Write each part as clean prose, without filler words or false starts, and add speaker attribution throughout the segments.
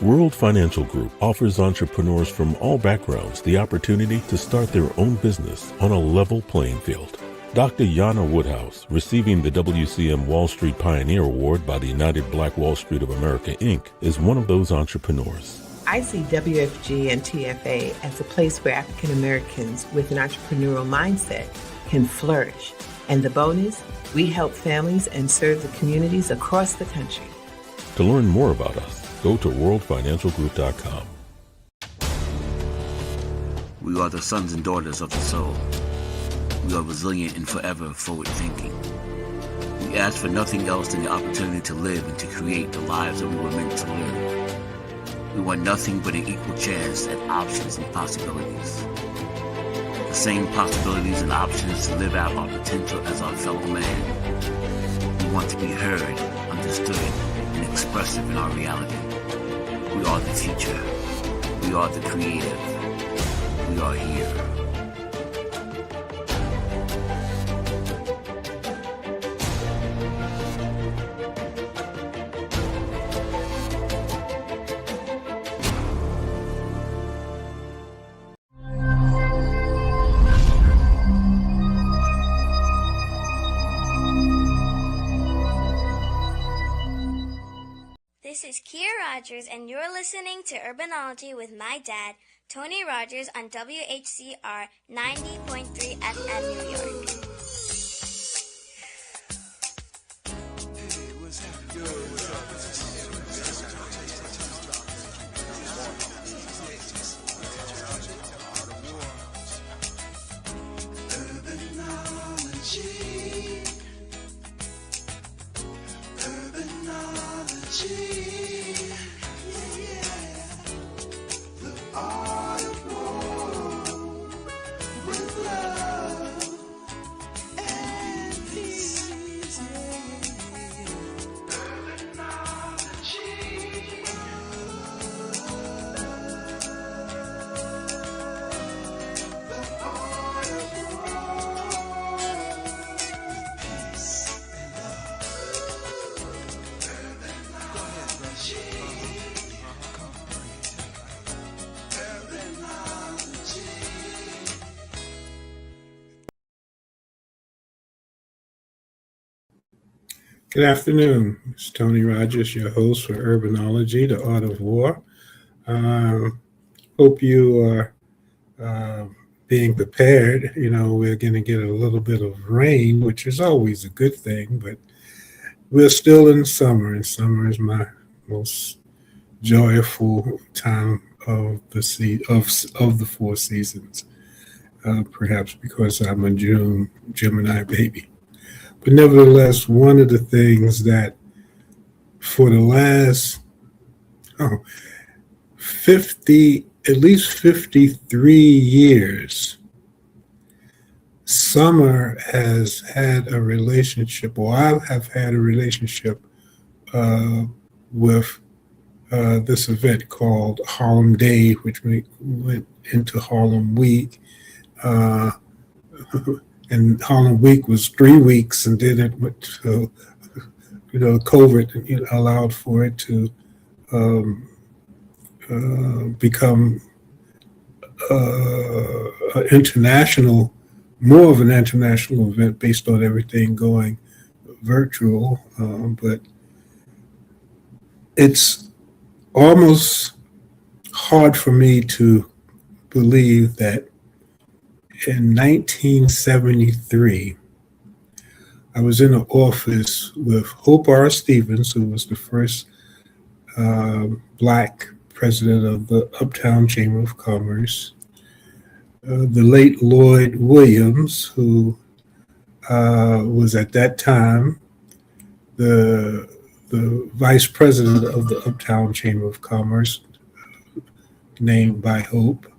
Speaker 1: World Financial Group offers entrepreneurs from all backgrounds the opportunity to start their own business on a level playing field. Dr. Yana Woodhouse, receiving the WCM Wall Street Pioneer Award by the United Black Wall Street of America, Inc., is one of those entrepreneurs.
Speaker 2: I see WFG and TFA as a place where African Americans with an entrepreneurial mindset can flourish. And the bonus, we help families and serve the communities across the country.
Speaker 1: To learn more about us, go to worldfinancialgroup.com.
Speaker 3: We are the sons and daughters of the soul. We are resilient and forever forward-thinking. We ask for nothing else than the opportunity to live and to create the lives that we were meant to live. We want nothing but an equal chance at options and possibilities. The same possibilities and options to live out our potential as our fellow man. We want to be heard, understood, and expressive in our reality. We are the future. We are the creative. We are here.
Speaker 4: This is Kia Rogers, and you're listening to Urbanology with my dad, Tony Rogers, on WHCR 90.3 FM New York.
Speaker 5: Good afternoon. It's Tony Rogers, your host for Urbanology, The Art of War. Hope you are being prepared. You know, we're going to get a little bit of rain, which is always a good thing, but we're still in summer, and summer is my most joyful time of the 4 seasons, perhaps because I'm a Gemini baby. But nevertheless, one of the things that for the last at least 53 years, summer has had a relationship, or I have had a relationship with this event called Harlem Day, which we went into Harlem Week. And Harlem Week was 3 weeks, and then it went to, COVID allowed for it to become more of an international event based on everything going virtual. But it's almost hard for me to believe that in 1973, I was in an office with Hope R. Stevens, who was the first Black president of the Uptown Chamber of Commerce, the late Lloyd Williams, who was at that time the vice president of the Uptown Chamber of Commerce, named by Hope,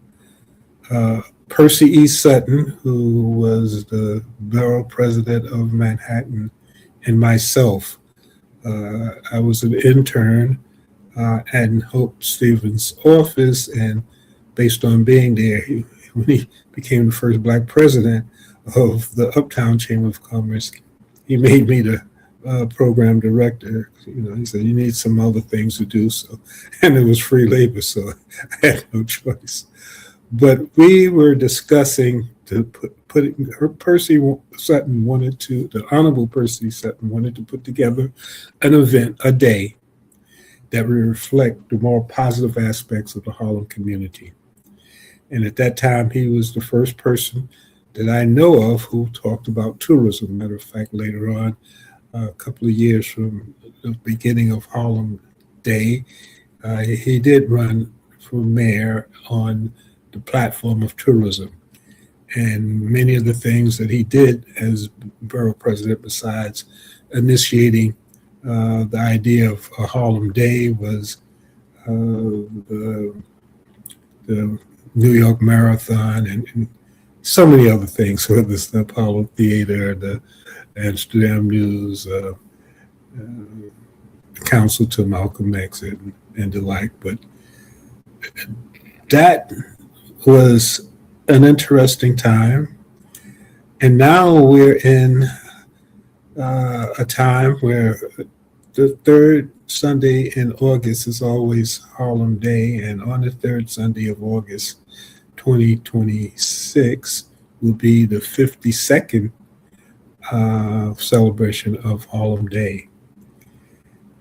Speaker 5: Percy E. Sutton, who was the borough president of Manhattan, and myself. I was an intern at Hope Stevens' office, and based on being there, when he became the first Black president of the Uptown Chamber of Commerce, he made me the program director. He said, you need some other things to do. So, and it was free labor, so I had no choice. But we were discussing to the Honorable Percy Sutton wanted to put together an event, a day, that would reflect the more positive aspects of the Harlem community. And at that time, he was the first person that I know of who talked about tourism. Matter of fact, later on, a couple of years from the beginning of Harlem Day, he did run for mayor on the platform of tourism. And many of the things that he did as borough president, besides initiating the idea of a Harlem Day, was the New York Marathon and so many other things, whether it's the Apollo Theater, the Amsterdam News, Council to Malcolm X, and the like. But that was an interesting time. And now we're in a time where the third Sunday in August is always Harlem Day, and on the third Sunday of August 2026 will be the 52nd celebration of Harlem Day.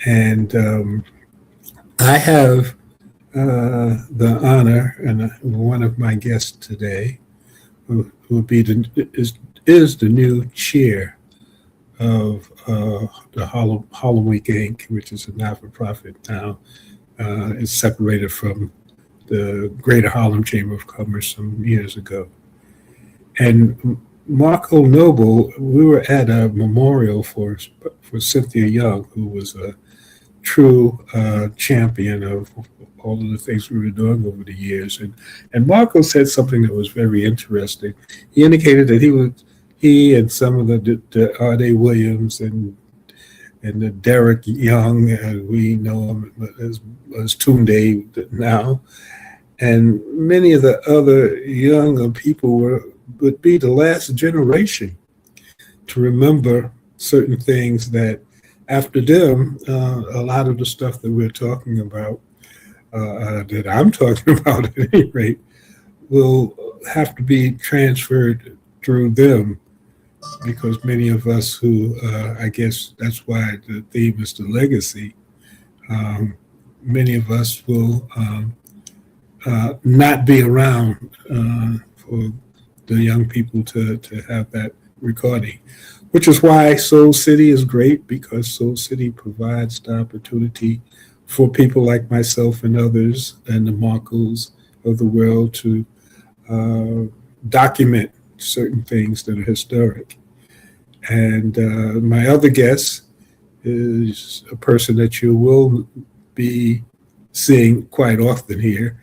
Speaker 5: And I have the honor, and one of my guests today who will be is the new chair of the Harlem Week Inc., which is a not-for-profit now. It's separated from the Greater Harlem Chamber of Commerce some years ago. And Marko Noble, we were at a memorial for Cynthia Young, who was a true champion of all of the things we were doing over the years. And Marko said something that was very interesting. He indicated that he and some of the R.D. Williams and the Derek Young, we know him as Tunde now, and many of the other younger people would be the last generation to remember certain things that after them, a lot of the stuff that we're talking about, that I'm talking about at any rate, will have to be transferred through them, because many of us who, I guess that's why the theme is the legacy, many of us will not be around for the young people to have that recording, which is why Soul City is great, because Soul City provides the opportunity for people like myself and others and the Markos of the world to document certain things that are historic. And my other guest is a person that you will be seeing quite often here,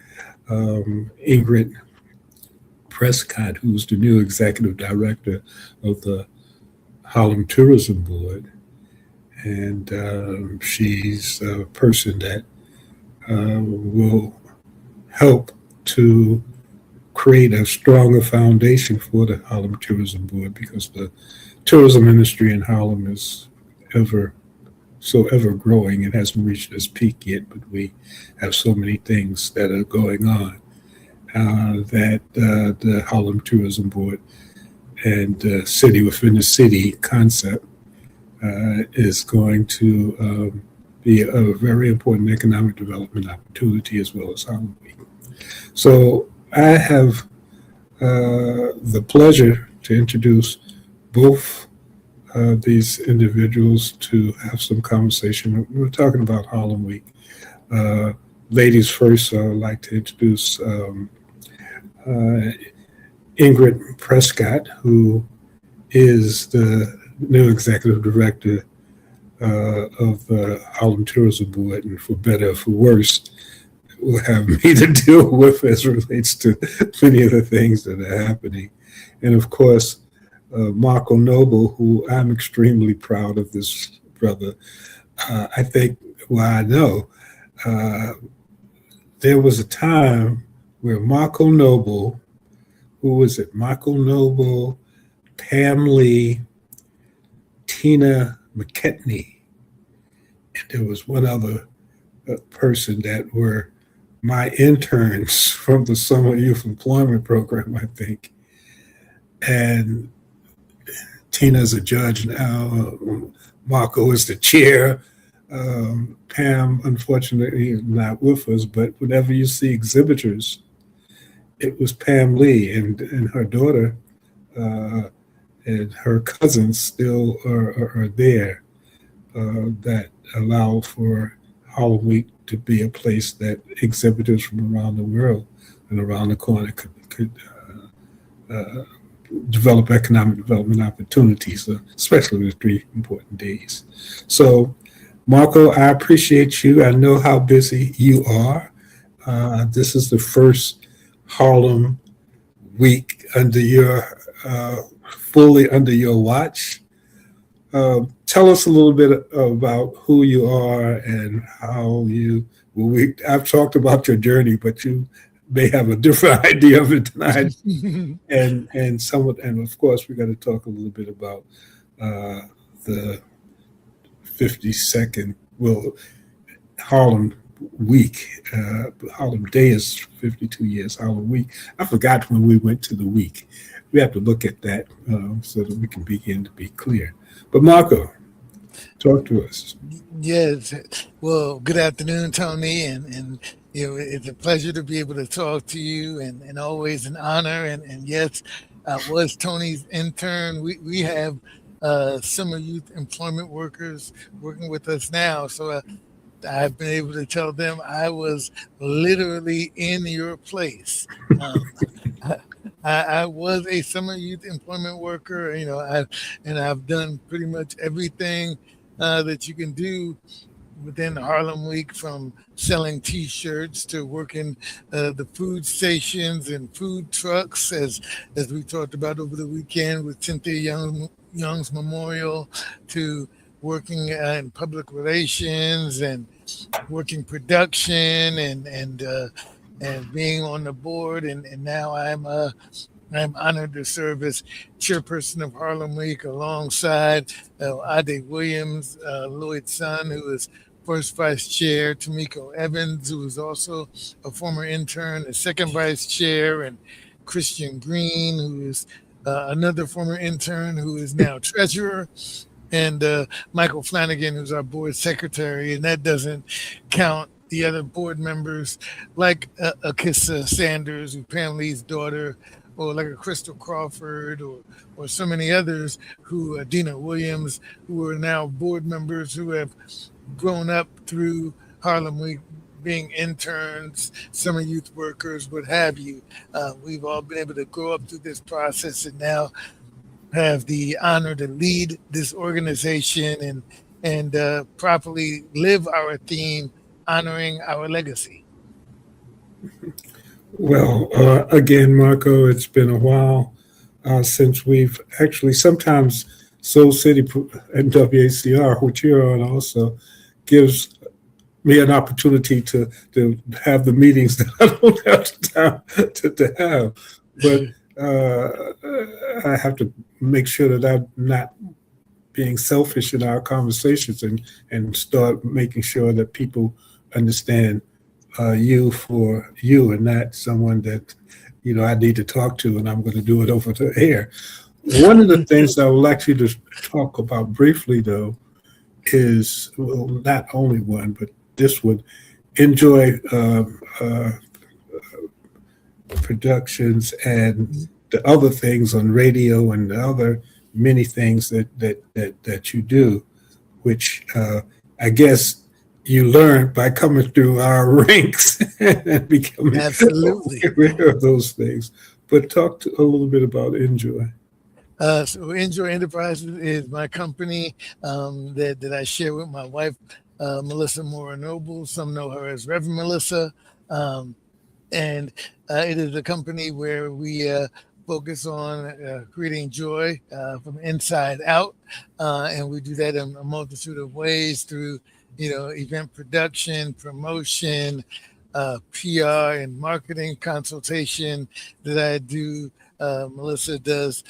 Speaker 5: Ingrid Prescott, who's the new executive director of the Harlem Tourism Board. And she's a person that will help to create a stronger foundation for the Harlem Tourism Board, because the tourism industry in Harlem is ever growing. It hasn't reached its peak yet, but we have so many things that are going on that the Harlem Tourism Board and city within the city concept is going to be a very important economic development opportunity, as well as Harlem Week. So I have the pleasure to introduce both these individuals to have some conversation. We're talking about Harlem Week. Ladies first, I'd like to introduce Ingrid Prescott, who is the new executive director of the Harlem Tourism Board, and for better or for worse, will have me to deal with as relates to many of the things that are happening. And of course, Marko Noble, who I'm extremely proud of this brother. I think, well, I know, there was a time where Marko Noble, who was it? Marko Noble, Pam Lee, Tina McKetney, and there was one other person that were my interns from the Summer Youth Employment Program, I think. And Tina's a judge now. Marko is the chair. Pam, unfortunately, is not with us, but whenever you see exhibitors, it was Pam Lee and her daughter and her cousins still are there that allow for Harlem Week to be a place that exhibitors from around the world and around the corner could develop economic development opportunities, especially the 3 important days. So, Marko, I appreciate you. I know how busy you are. This is the first Harlem Week under your fully under your watch. Tell us a little bit about who you are and how you. Well, I've talked about your journey, but you may have a different idea of it tonight. and of course, we got to talk a little bit about the 52nd. Well, Harlem Week. Harlem Day is 52 years. Harlem Week. I forgot when we went to the week. We have to look at that so that we can begin to be clear. But Marko, talk to us.
Speaker 6: Yes. Well, good afternoon, Tony, and it's a pleasure to be able to talk to you, and always an honor. And yes, I was Tony's intern. We have summer youth employment workers working with us now, so I've been able to tell them I was literally in your place. I was a summer youth employment worker. I've done pretty much everything that you can do within Harlem Week, from selling T-shirts to working the food stations and food trucks, as we talked about over the weekend with Cynthia Young's memorial, to working in public relations and working production and being on the board, and now I'm honored to serve as chairperson of Harlem Week alongside Ade Williams, Lloyd's son, who is first vice chair, Tamiko Evans, who is also a former intern, the second vice chair, and Christian Green, who is another former intern, who is now treasurer, and Michael Flanagan, who's our board secretary, and that doesn't count the other board members like Akissa Sanders, who's Pam Lee's daughter, or like a Crystal Crawford, or so many others who, Dina Williams, who are now board members who have grown up through Harlem Week, being interns, summer youth workers, what have you. We've all been able to grow up through this process and now have the honor to lead this organization and properly live our theme, honoring our legacy.
Speaker 5: Well, again, Marko, it's been a while since we've actually, sometimes Soul City and WACR, which you're on also, gives me an opportunity to have the meetings that I don't have the time to have. But I have to make sure that I'm not being selfish in our conversations and start making sure that people understand you for you and not someone that, I need to talk to, and I'm going to do it over the air. One of the things I would like you to talk about briefly, though, is, well, not only one, but this one, enjoy productions and the other things on radio and the other many things that you do, which I guess you learn by coming through our ranks and becoming aware of those things. But talk a little bit about Enjoy.
Speaker 6: So Enjoy Enterprises is my company that I share with my wife, Melissa Mora Noble. Some know her as Reverend Melissa. And it is a company where we focus on creating joy from inside out. And we do that in a multitude of ways through event production, promotion, PR and marketing consultation that I do. Melissa does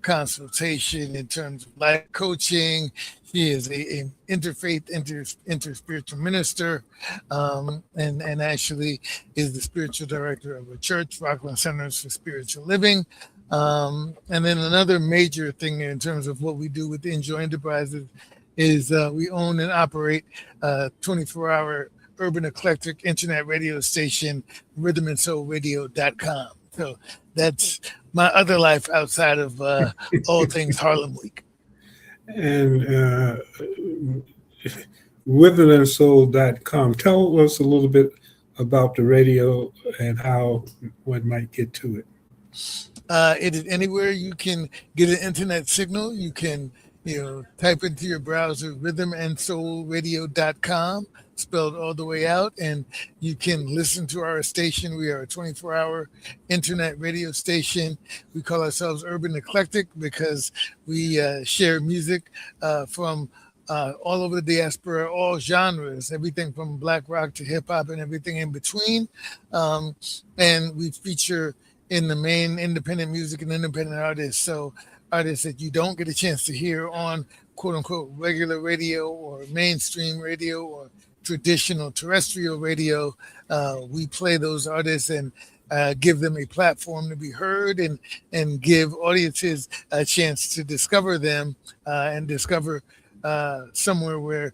Speaker 6: consultation in terms of life coaching. She is a interfaith, interspiritual minister, and actually is the spiritual director of a church, Rockland Centers for Spiritual Living. And then another major thing in terms of what we do with Enjoy Enterprises is we own and operate 24-hour urban eclectic internet radio station, rhythmandsoulradio.com. So that's my other life outside of all things Harlem Week.
Speaker 5: And withandsoul.com. Tell us a little bit about the radio and how one might get to it.
Speaker 6: It is anywhere you can get an internet signal. You can, type into your browser rhythmandsoulradio.com, spelled all the way out, and you can listen to our station. We are a 24-hour internet radio station. We call ourselves Urban Eclectic because we share music from all over the diaspora, all genres, everything from black rock to hip hop and everything in between. And we feature in the main independent music and independent artists. So artists that you don't get a chance to hear on quote unquote regular radio or mainstream radio or traditional terrestrial radio. We play those artists and give them a platform to be heard and give audiences a chance to discover them and discover somewhere where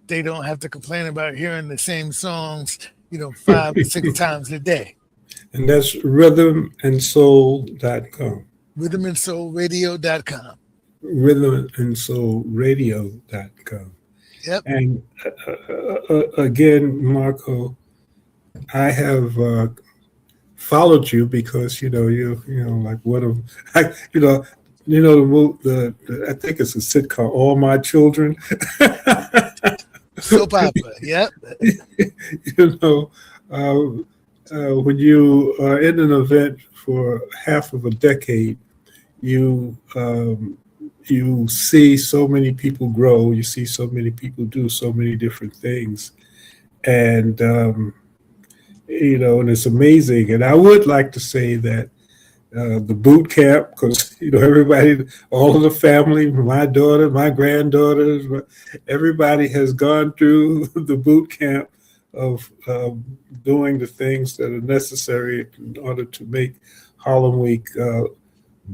Speaker 6: they don't have to complain about hearing the same songs, 5 to 6 times a day.
Speaker 5: And that's rhythmandsoul.com.
Speaker 6: Rhythmandsoulradio.com.
Speaker 5: Rhythmandsoulradio.com.
Speaker 6: Yep.
Speaker 5: And again, Marko, I have followed you because you're like one of I think it's a sitcom, All My Children.
Speaker 6: Soap opera. Yep.
Speaker 5: When you are in an event for half of a decade, you see so many people grow, you see so many people do so many different things, and and it's amazing. And I would like to say that the boot camp, because everybody, all of the family, my daughter, my granddaughters, everybody has gone through the boot camp of doing the things that are necessary in order to make Harlem Week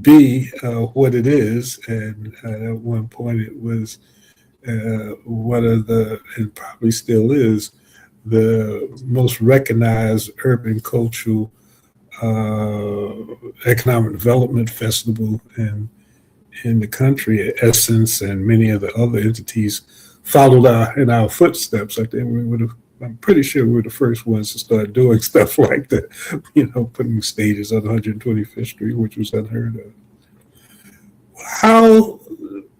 Speaker 5: be what it is. And at one point it was one of the, and probably still is, the most recognized urban cultural economic development festival in the country. Essence and many of the other entities followed in our footsteps. I think I'm pretty sure we were the first ones to start doing stuff like that, putting stages on 125th Street, which was unheard of. How,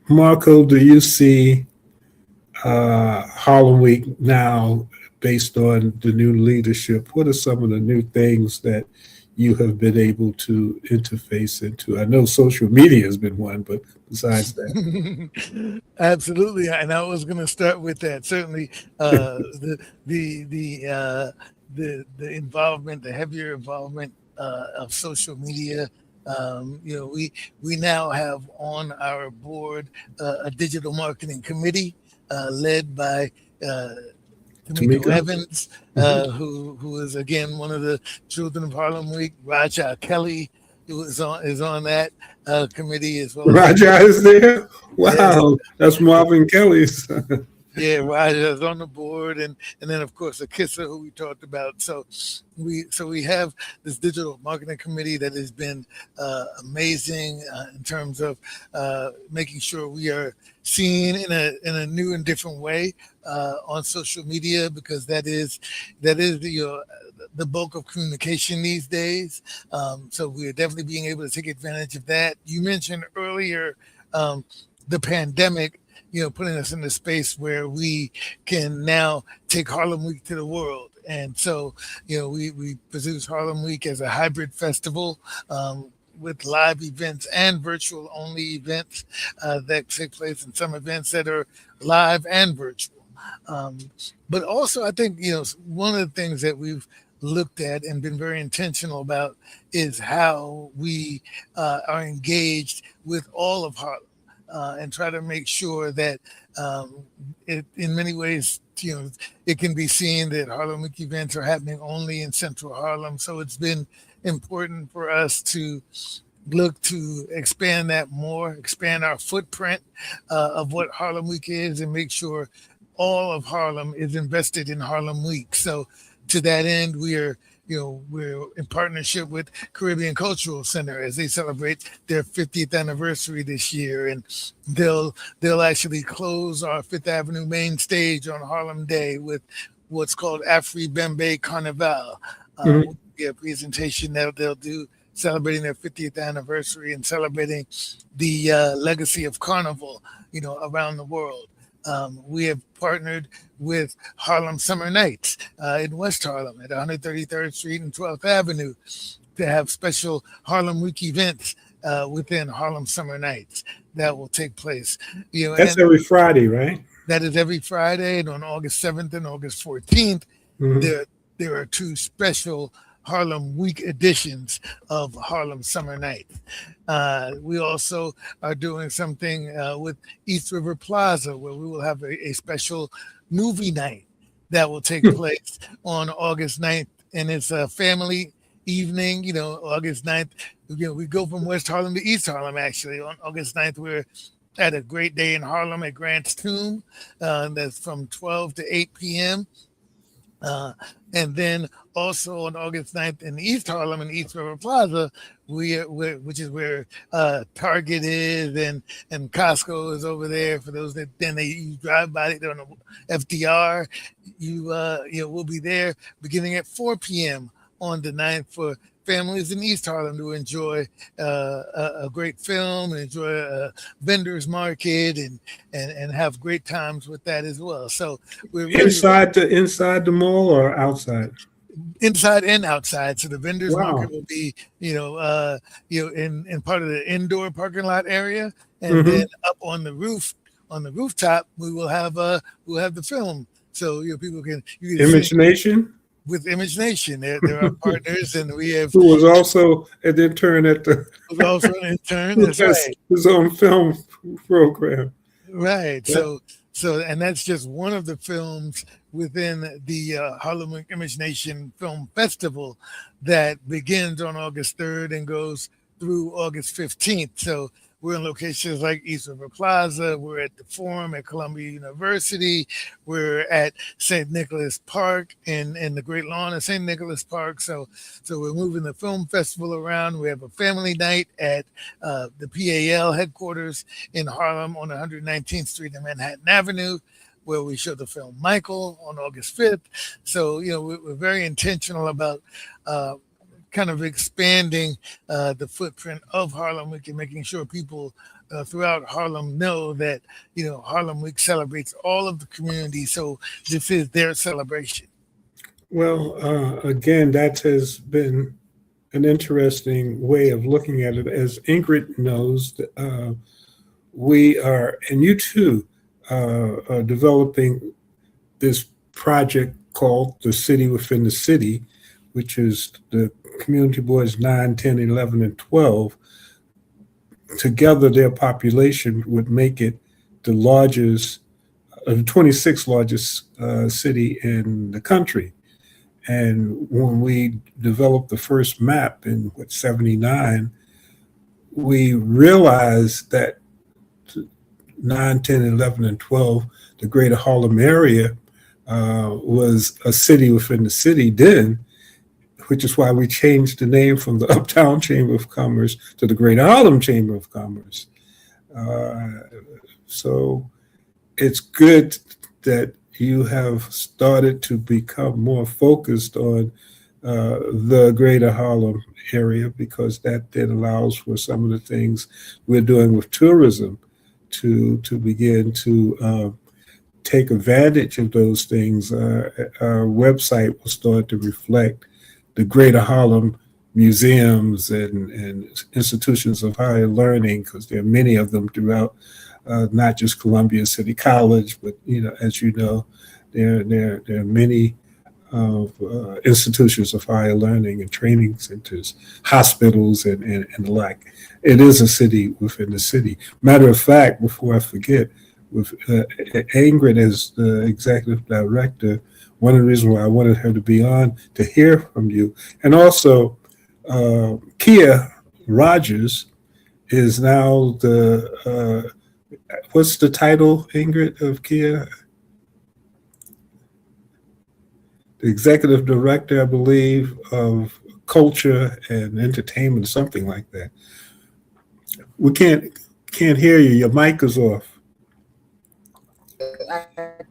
Speaker 5: Marko, do you see Harlem Week now based on the new leadership? What are some of the new things that you have been able to interface into? I know social media has been one, but besides that.
Speaker 6: Absolutely. And I was going to start with that. Certainly the involvement, the heavier involvement of social media. We now have on our board a digital marketing committee led by Tamiko Evans, who is again one of the children of Harlem Week. Raja Kelly, who is on that committee as well.
Speaker 5: Raja is there? Wow, yes. That's Marvin Kelly's.
Speaker 6: Yeah, Raja is on the board, and then of course Akissa, who we talked about. So we have this digital marketing committee that has been amazing in terms of making sure we are seen in a new and different way on social media, because that is the bulk of communication these days. So we're definitely being able to take advantage of that. You mentioned earlier the pandemic, putting us in a space where we can now take Harlem Week to the world. And so, we produce Harlem Week as a hybrid festival with live events and virtual only events that take place, and some events that are live and virtual. But also, I think, one of the things that we've looked at and been very intentional about is how we are engaged with all of Harlem, and try to make sure that in many ways, it can be seen that Harlem Week events are happening only in Central Harlem. So it's been important for us to look to expand that more, expand our footprint of what Harlem Week is, and make sure all of Harlem is invested in Harlem Week. So to that end, we're in partnership with Caribbean Cultural Center as they celebrate their 50th anniversary this year, and they'll actually close our Fifth Avenue main stage on Harlem Day with what's called Afri Bembe Carnival.
Speaker 5: Mhm.
Speaker 6: A presentation that they'll do celebrating their 50th anniversary and celebrating the legacy of Carnival, around the world. We have partnered with Harlem Summer Nights in West Harlem at 133rd Street and 12th Avenue to have special Harlem Week events within Harlem Summer Nights that will take place.
Speaker 5: That's
Speaker 6: And
Speaker 5: every Friday, right?
Speaker 6: that is every Friday, and on August 7th and August 14th,
Speaker 5: Mhm.
Speaker 6: there are two special Harlem Week editions of Harlem Summer Night. We also are doing something with East River Plaza, where we will have a special movie night that will take place on August 9th. And it's a family evening, August 9th. We go from West Harlem to East Harlem, actually. On August 9th, we're at a great day in Harlem at Grant's Tomb. That's from 12 to 8 p.m. And then also on August 9th in East Harlem and East River Plaza, which is where Target is and Costco is over there. For those that you drive by it on the FDR, we'll be there beginning at 4 p.m. on the 9th for families in East Harlem to enjoy a great film and enjoy a vendors market and have great times with that as well. So we're really
Speaker 5: Inside the mall or outside?
Speaker 6: inside and outside. So the vendors
Speaker 5: Wow.
Speaker 6: market will be, in part of the indoor parking lot area, and
Speaker 5: Mhm.
Speaker 6: then up on the rooftop, we'll have the film. So people can
Speaker 5: Image Nation,
Speaker 6: with Image Nation. There are partners, and we have
Speaker 5: who was also an intern at the
Speaker 6: who's also an intern.
Speaker 5: who
Speaker 6: That's
Speaker 5: has
Speaker 6: right.
Speaker 5: his own film program.
Speaker 6: Right.
Speaker 5: Yeah.
Speaker 6: So, and that's just one of the films within the Harlem Image Nation Film Festival that begins on August 3rd and goes through August 15th. So we're in locations like East River Plaza. We're at the Forum at Columbia University. We're at St. Nicholas Park and the Great Lawn of St. Nicholas Park. So we're moving the film festival around. We have a family night at the PAL headquarters in Harlem on 119th Street and Manhattan Avenue, where we show the film Michael on August 5th. So, we're very intentional about kind of expanding the footprint of Harlem Week and making sure people throughout Harlem know that, Harlem Week celebrates all of the community. So this is their celebration.
Speaker 5: Well, again, that has been an interesting way of looking at it. As Ingrid knows, we are, and you too, are developing this project called The City Within the City, which is the community boards 9, 10, 11, and 12. Together, their population would make it the 26th largest city in the country. And when we developed the first map in 79, we realized that 9, 10, 11, and 12, the greater Harlem area, was a city within the city then, which is why we changed the name from the Uptown Chamber of Commerce to the Greater Harlem Chamber of Commerce. So it's good that you have started to become more focused on the Greater Harlem area, because that then allows for some of the things we're doing with tourism to begin to take advantage of those things. Our website will start to reflect the Greater Harlem museums and institutions of higher learning, because there are many of them throughout, not just Columbia City College, but as you know, there are many of institutions of higher learning and training centers, hospitals, and the like. It is a city within the city. Matter of fact, before I forget, with Ingrid as the executive director, one of the reasons why I wanted her to be on to hear from you, and also Kia Rogers is now what's the title, Ingrid, of Kia? The executive director, I believe, of culture and entertainment, something like that. We can't hear you. Your mic is off.
Speaker 7: I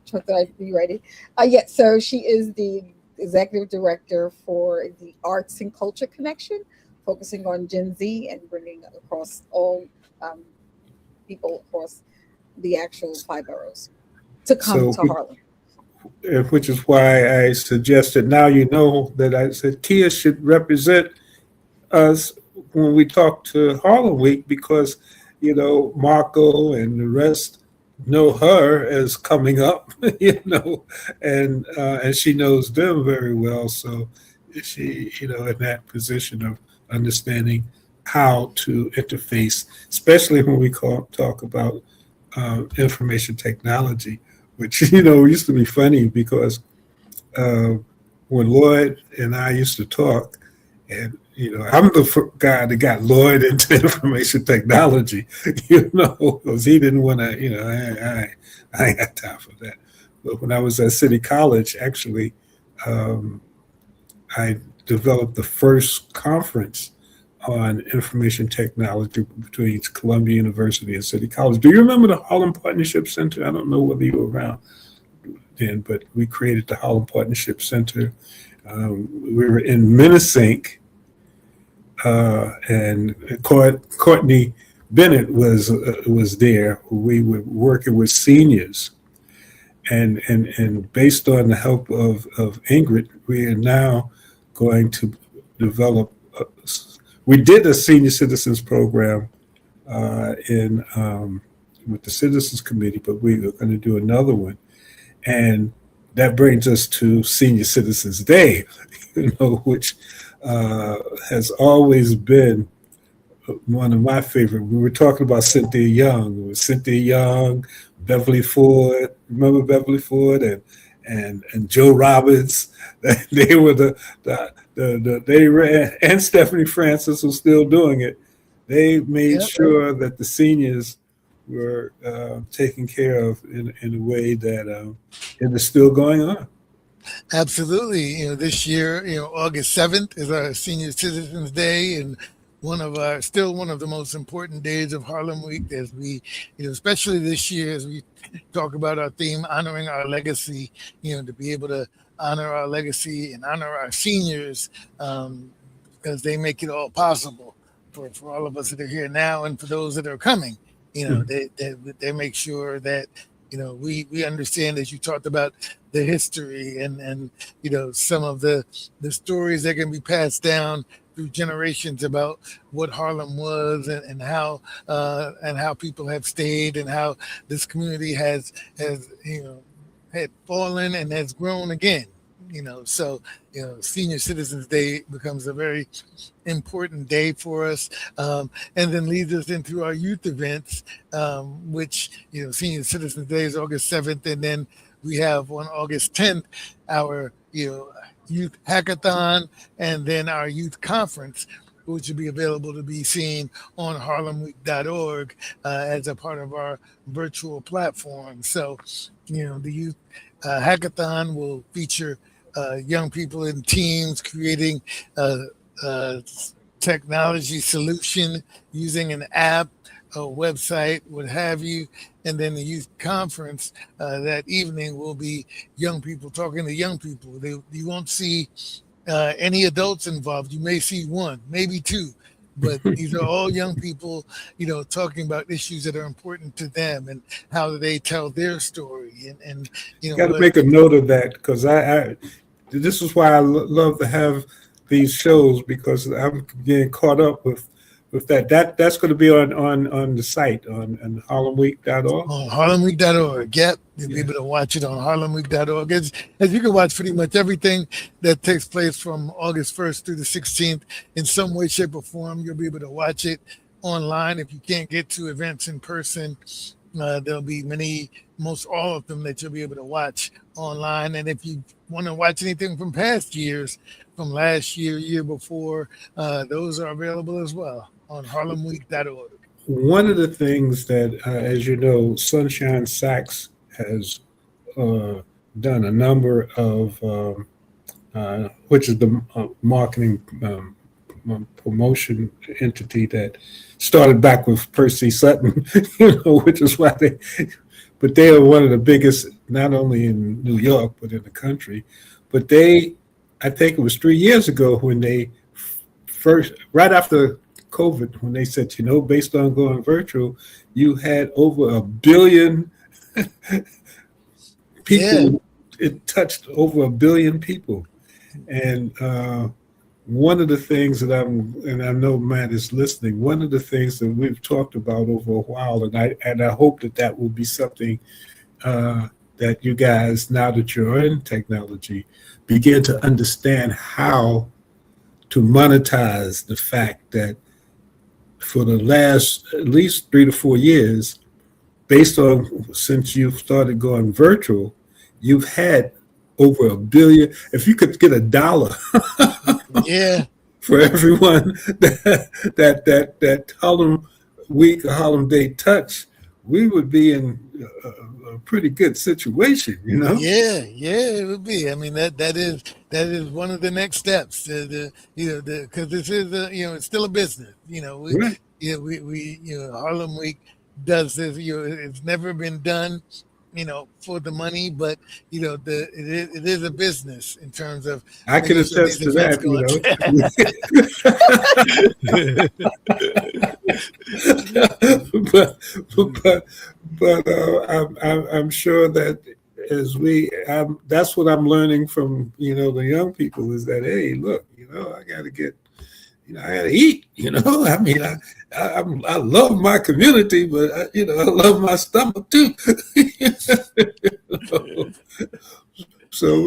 Speaker 7: thought I'd be ready. Yeah, so she is the executive director for the Arts and Culture Connection, focusing on Gen Z and bringing across all people across the actual 5 boroughs to come to Harlem.
Speaker 5: Which is why I suggested, now you know that I said Kia should represent us when we talk to Harlem Week, because, Marko and the rest know her as coming up, and she knows them very well. So she, in that position of understanding how to interface, especially when we talk about information technology, which, used to be funny because when Lloyd and I used to talk, and, I'm the guy that got Lloyd into information technology, because he didn't want to, I ain't got time for that. But when I was at City College, actually, I developed the first conference on information technology between Columbia University and City College. Do you remember the Harlem Partnership Center? I don't know whether you were around then, but we created the Harlem Partnership Center. We were in Minnesink, and Courtney Bennett was there. We were working with seniors, and based on the help of Ingrid, we are now going to develop. We did a senior citizens program with the Citizens Committee, but we are going to do another one, and that brings us to Senior Citizens Day, which has always been one of my favorite. We were talking about Cynthia Young. It was Cynthia Young, Beverly Ford. Remember Beverly Ford and Joe Robbins? They were they ran, and Stephanie Francis was still doing it. They made sure that the seniors were taken care of in a way that it is still going on.
Speaker 6: Absolutely. This year, August 7th is our Senior Citizens Day, and one of the most important days of Harlem Week, as we, especially this year, as we talk about our theme, honoring our legacy, to be able to honor our legacy and honor our seniors, because they make it all possible for all of us that are here now and for those that are coming. They make sure that we understand, as you talked about, the history and some of the stories that can be passed down through generations about what Harlem was and how people have stayed and how this community has had fallen and has grown again. So Senior Citizens Day becomes a very important day for us, and then leads us into our youth events, which Senior Citizens Day is August 7th, and then we have on August 10th our youth hackathon, and then our youth conference, which will be available to be seen on harlemweek.org as a part of our virtual platform. So the youth hackathon will feature young people in teams creating a technology solution using an app, a website, what have you. And then the youth conference that evening will be young people talking to young people. You won't see any adults involved. You may see one, maybe two, but these are all young people, talking about issues that are important to them and how they tell their story. And
Speaker 5: got to make a note of that, because this is why I love to have these shows, because I'm getting caught up with with that's going to be on the site on harlemweek.org.
Speaker 6: On harlemweek.org. Yep. You'll be able to watch it on harlemweek.org. As you can watch pretty much everything that takes place from August 1st through the 16th in some way, shape, or form. You'll be able to watch it online. If you can't get to events in person, there'll be most all of them that you'll be able to watch online. And if you want to watch anything from past years, from last year, year before, those are available as well on harlemweek.org.
Speaker 5: One of the things that, as you know, Sunshine Sachs has done a number of, which is the marketing promotion entity that started back with Percy Sutton, which is why but they are one of the biggest, not only in New York, but in the country. But I think it was 3 years ago when they first, right after COVID, when they said, based on going virtual, you had over 1 billion people. Yeah. It touched over 1 billion people. And one of the things that and I know Matt is listening, one of the things that we've talked about over a while, and I hope that will be something that you guys, now that you're in technology, begin to understand how to monetize the fact that for the last at least 3 to 4 years, based on since you've started going virtual, you've had over 1 billion. If you could get $1 for everyone that Harlem Week or Harlem Day touch, we would be in a pretty good situation,
Speaker 6: Yeah, it would be. I mean, that is one of the next steps. Because this is it's still a business.
Speaker 5: Right.
Speaker 6: Harlem Week does this. It's never been done, for the money, but it is a business in terms of.
Speaker 5: I can attest to that. but I'm sure that that's what I'm learning from the young people is that, hey, look, I got to get. I gotta eat. I mean, I love my community, but I love my stomach too. So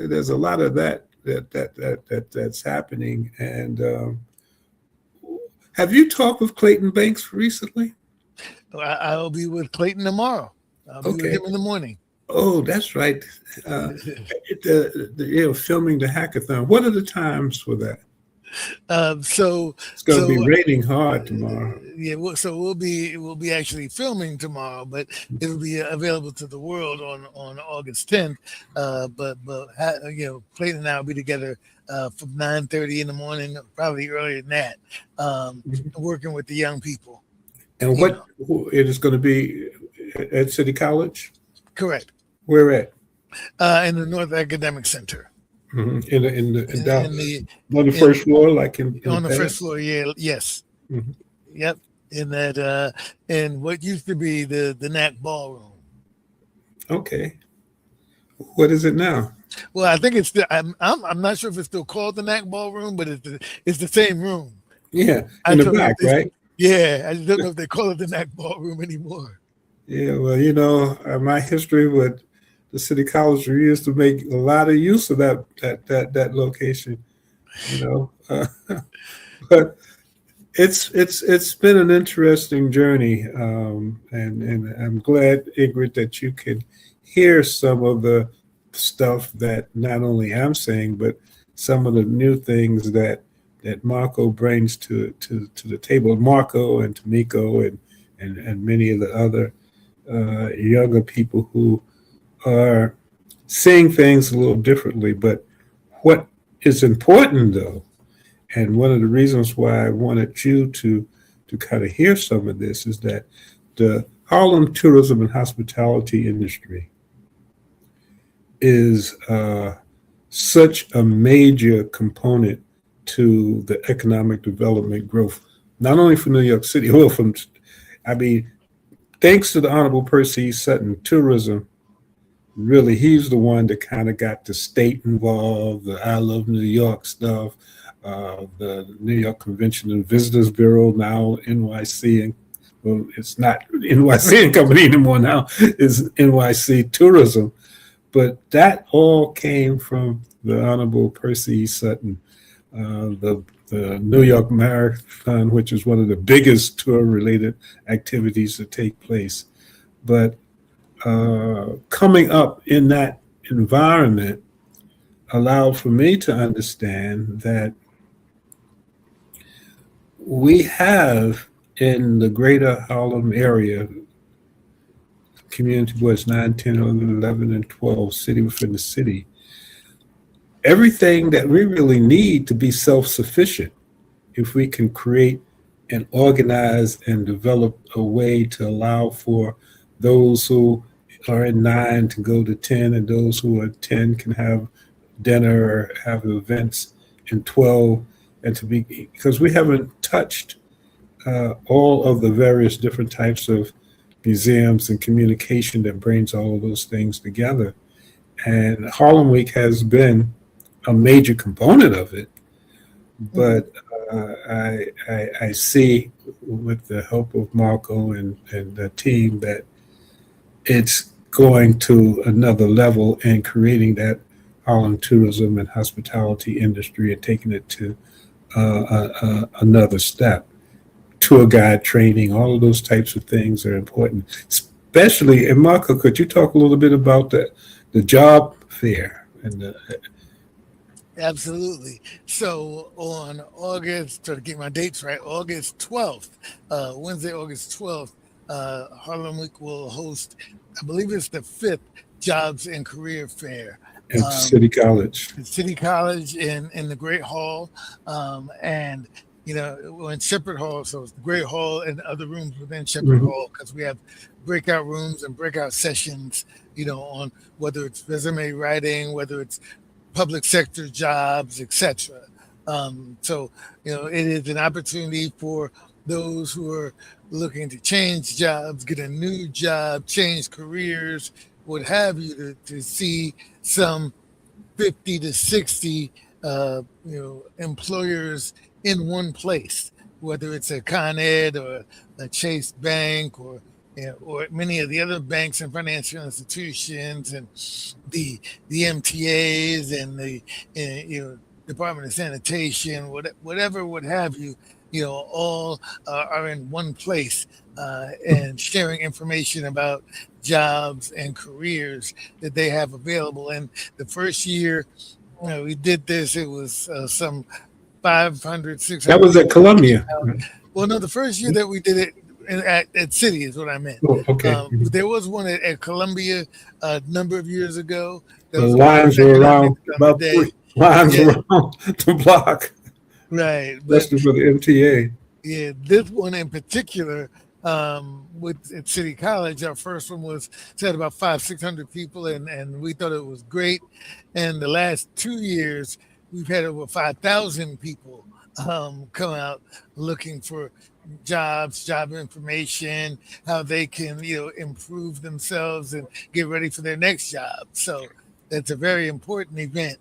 Speaker 5: there's a lot of that's happening. And have you talked with Clayton Banks recently?
Speaker 6: I'll be with Clayton tomorrow. I'll be with him in the morning.
Speaker 5: Oh, that's right. Filming the hackathon. What are the times for that?
Speaker 6: So
Speaker 5: it's going to be raining hard tomorrow.
Speaker 6: So we'll be actually filming tomorrow, but it'll be available to the world on August 10th. But Clayton and I will be together from 9:30 in the morning, probably earlier than that, working with the young people.
Speaker 5: And it is going to be at City College?
Speaker 6: Correct.
Speaker 5: Where at?
Speaker 6: In the North Academic Center.
Speaker 5: Mm-hmm. On the first floor, like
Speaker 6: on the first floor, yes.
Speaker 5: Mm-hmm.
Speaker 6: Yep. In that in what used to be the NAC ballroom.
Speaker 5: Okay. What is it now?
Speaker 6: Well, I think it's I'm not sure if it's still called the NAC ballroom, but it's the same room.
Speaker 5: Yeah, in the back, right?
Speaker 6: Yeah, I just don't know if they call it the NAC ballroom anymore.
Speaker 5: Yeah, well, my history with the City College, we used to make a lot of use of that location, but it's been an interesting journey, and I'm glad, Ingrid, that you can hear some of the stuff that not only I'm saying, but some of the new things that Marko brings to the table. Marko and Tamiko and many of the other younger people who are seeing things a little differently. But what is important, though, and one of the reasons why I wanted you to kind of hear some of this is that the Harlem tourism and hospitality industry is such a major component to the economic development growth, not only for New York City, thanks to the Honorable Percy Sutton, tourism, really, he's the one that kind of got the state involved, the I Love New York stuff. the New York Convention and Visitors Bureau, now NYC, and well, it's not NYC and Company anymore now, it's NYC Tourism. But that all came from the Honorable Percy E. Sutton, the New York Marathon, which is one of the biggest tour-related activities that take place. But coming up in that environment allowed for me to understand that we have in the greater Harlem area, community boards 9, 10, 11, and 12, city within the city, everything that we really need to be self-sufficient if we can create and organize and develop a way to allow for those who are in 9 to go to 10, and those who are 10 can have dinner or have events in 12, and to be, because we haven't touched all of the various different types of museums and communication that brings all of those things together. And Harlem Week has been a major component of it, but I see with the help of Marko and the team that it's going to another level in creating that Harlem tourism and hospitality industry and taking it to another step. Tour guide training, all of those types of things are important. Especially, and Marko, could you talk a little bit about the job fair and the
Speaker 6: Absolutely. So on August, to get my dates right, August 12th, Wednesday, August 12th, Harlem Week will host, I believe it's the 5th Jobs and Career Fair.
Speaker 5: at City College.
Speaker 6: City College in the Great Hall. And, you know, we're in Shepherd Hall, so it's the Great Hall and other rooms within Shepherd Hall, because we have breakout rooms and breakout sessions, you know, on whether it's resume writing, whether it's public sector jobs, etc. So, you know, it is an opportunity for those who are looking to change jobs, get a new job, change careers, what have you, to see some 50 to 60 employers in one place, whether it's a Con Ed or a Chase Bank or many of the other banks and financial institutions, and the MTAs and the Department of Sanitation, whatever, what have you, all are in one place and sharing information about jobs and careers that they have available. And the first year, we did this, it was some 500, 600.
Speaker 5: That was at Columbia.
Speaker 6: Well, no, the first year that we did it at City is what I meant.
Speaker 5: Oh, okay.
Speaker 6: There was one at Columbia a number of years ago.
Speaker 5: The lines were around about lines around the block.
Speaker 6: Right.
Speaker 5: Especially for the MTA.
Speaker 6: Yeah, this one in particular, at City College, our first one had about 500-600 people, and we thought it was great. And the last 2 years, we've had over 5,000 people come out looking for jobs, job information, how they can, improve themselves and get ready for their next job. So that's a very important event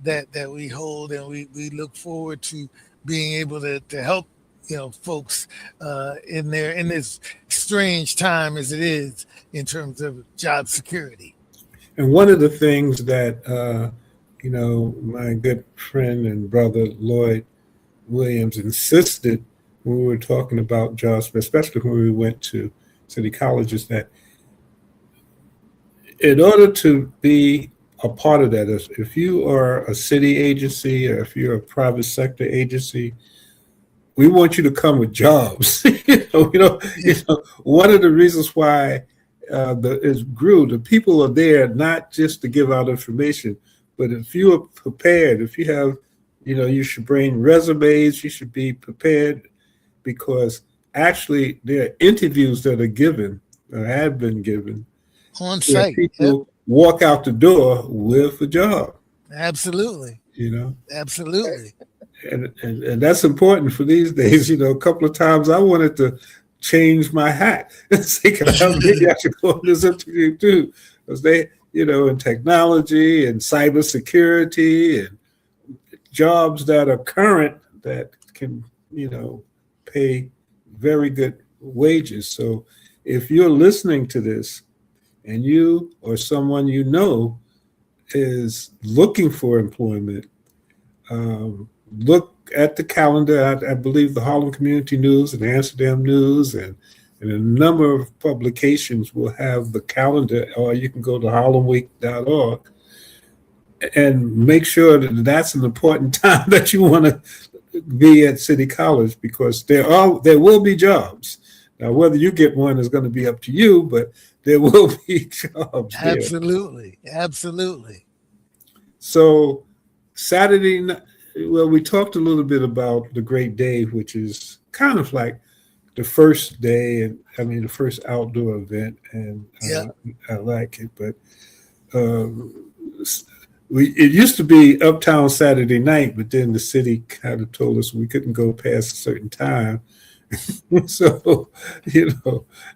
Speaker 6: that we hold, and we look forward to being able to help folks in this strange time as it is in terms of job security.
Speaker 5: And one of the things that my good friend and brother Lloyd Williams insisted when we were talking about jobs, especially when we went to City College, is that in order to be a part of that, if you are a city agency or if you're a private sector agency, we want you to come with jobs. One of the reasons why it grew, the people are there not just to give out information, but if you are prepared, if you have, you should bring resumes, you should be prepared, because actually there are interviews that are given or have been given
Speaker 6: on site.
Speaker 5: People walk out the door with a job.
Speaker 6: Absolutely. Absolutely.
Speaker 5: And that's important for these days. A couple of times I wanted to change my hat and say, maybe I should go on this interview too, because they, in technology and cybersecurity and jobs that are current that can, pay very good wages. So if you're listening to this and you or someone you know is looking for employment, look at the calendar. I believe the Harlem Community News and Amsterdam News and a number of publications will have the calendar, or you can go to harlemweek.org and make sure that that's an important time that you want to be at City College, because there will be jobs. Now, whether you get one is going to be up to you, but there will be jobs there.
Speaker 6: Absolutely.
Speaker 5: So Saturday night, well, we talked a little bit about the Great Day, which is kind of like the first day, and I mean the first outdoor event, and I like it. But it used to be Uptown Saturday night, but then the city kind of told us we couldn't go past a certain time. So,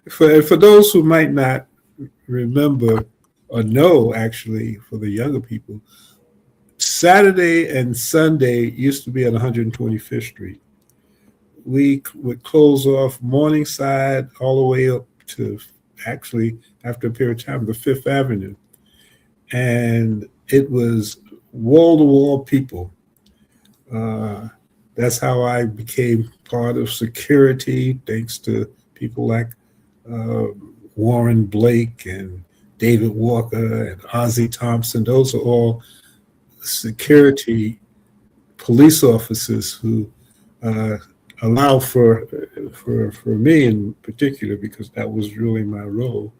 Speaker 5: for those who might not remember or know, actually, for the younger people, Saturday and Sunday used to be at 125th Street. We would close off Morningside all the way up to, actually, after a period of time, the Fifth Avenue. And it was wall-to-wall people. That's how I became part of security, thanks to people like Warren Blake and David Walker and Ozzie Thompson. Those are all security police officers who allow for me in particular, because that was really my role,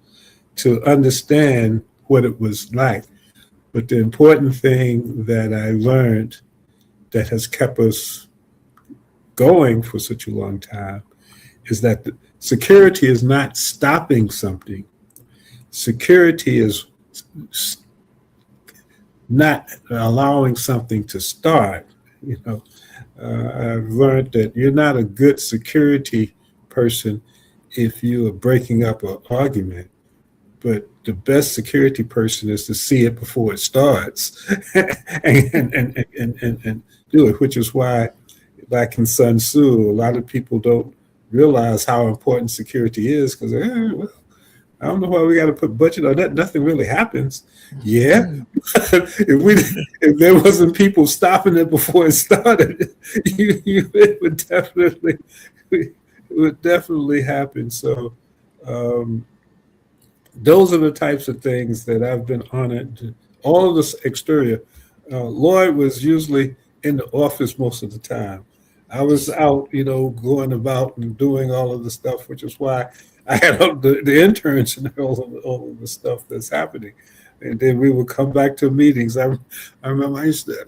Speaker 5: to understand what it was like. But the important thing that I learned that has kept us going for such a long time is that security is not stopping something. Security is not allowing something to start. I've learned that you're not a good security person if you are breaking up an argument, but the best security person is to see it before it starts and do it, which is why, like in Sun Tzu, a lot of people don't realize how important security is, because I don't know why we got to put budget on that. Nothing really happens. Yeah. if there wasn't people stopping it before it started, it would definitely happen. So those are the types of things that I've been honored to. All of this exterior. Lloyd was usually in the office most of the time. I was out, going about and doing all of the stuff, which is why I had the interns and all of the stuff that's happening. And then we would come back to meetings. I remember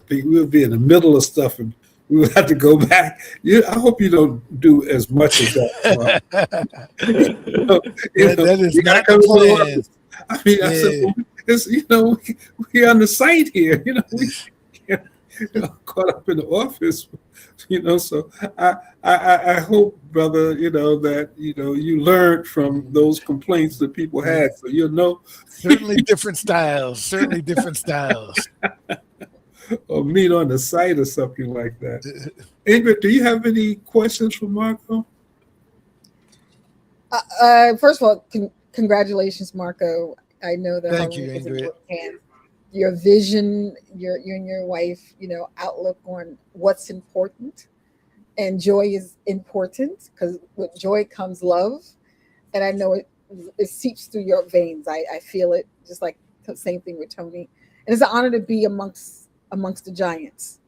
Speaker 5: we would be in the middle of stuff and we would have to go back. I hope you don't do as much as that.
Speaker 6: That is not the plan.
Speaker 5: I mean, I said, we're on the site here. We can't caught up in the office. So I hope, brother, that you learned from those complaints that people had, so
Speaker 6: certainly different styles.
Speaker 5: Or meet on the site or something like that. Ingrid, do you have any questions for Marko?
Speaker 7: First of all, congratulations, Marko. I know that.
Speaker 6: Thank you, Ingrid.
Speaker 7: Your vision, you and your wife, outlook on what's important, and joy is important, because with joy comes love, and I know it seeps through your veins. I feel it, just like the same thing with Tony. And it's an honor to be amongst the giants,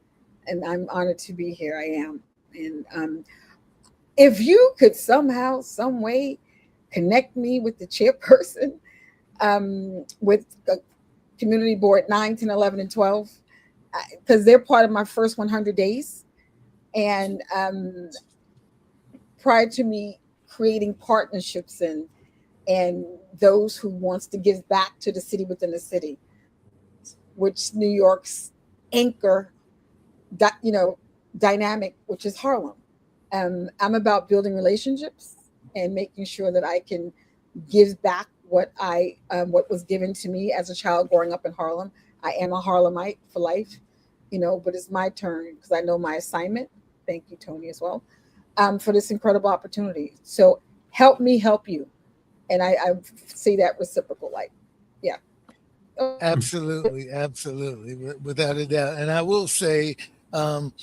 Speaker 7: and I'm honored to be here. I am, and if you could somehow, some way, connect me with the chairperson, with Community Board 9, 10, 11, and 12, because they're part of my first 100 days. And prior to me creating partnerships and those who wants to give back to the city within the city, which New York's anchor, dynamic, which is Harlem. I'm about building relationships and making sure that I can give back what was given to me as a child growing up in Harlem. I am a Harlemite for life. but it's my turn because I know my assignment. Thank you, Tony, as well, for this incredible opportunity. So help me help you. And I see that reciprocal, like, yeah.
Speaker 6: Absolutely, absolutely, without a doubt. And I will say, one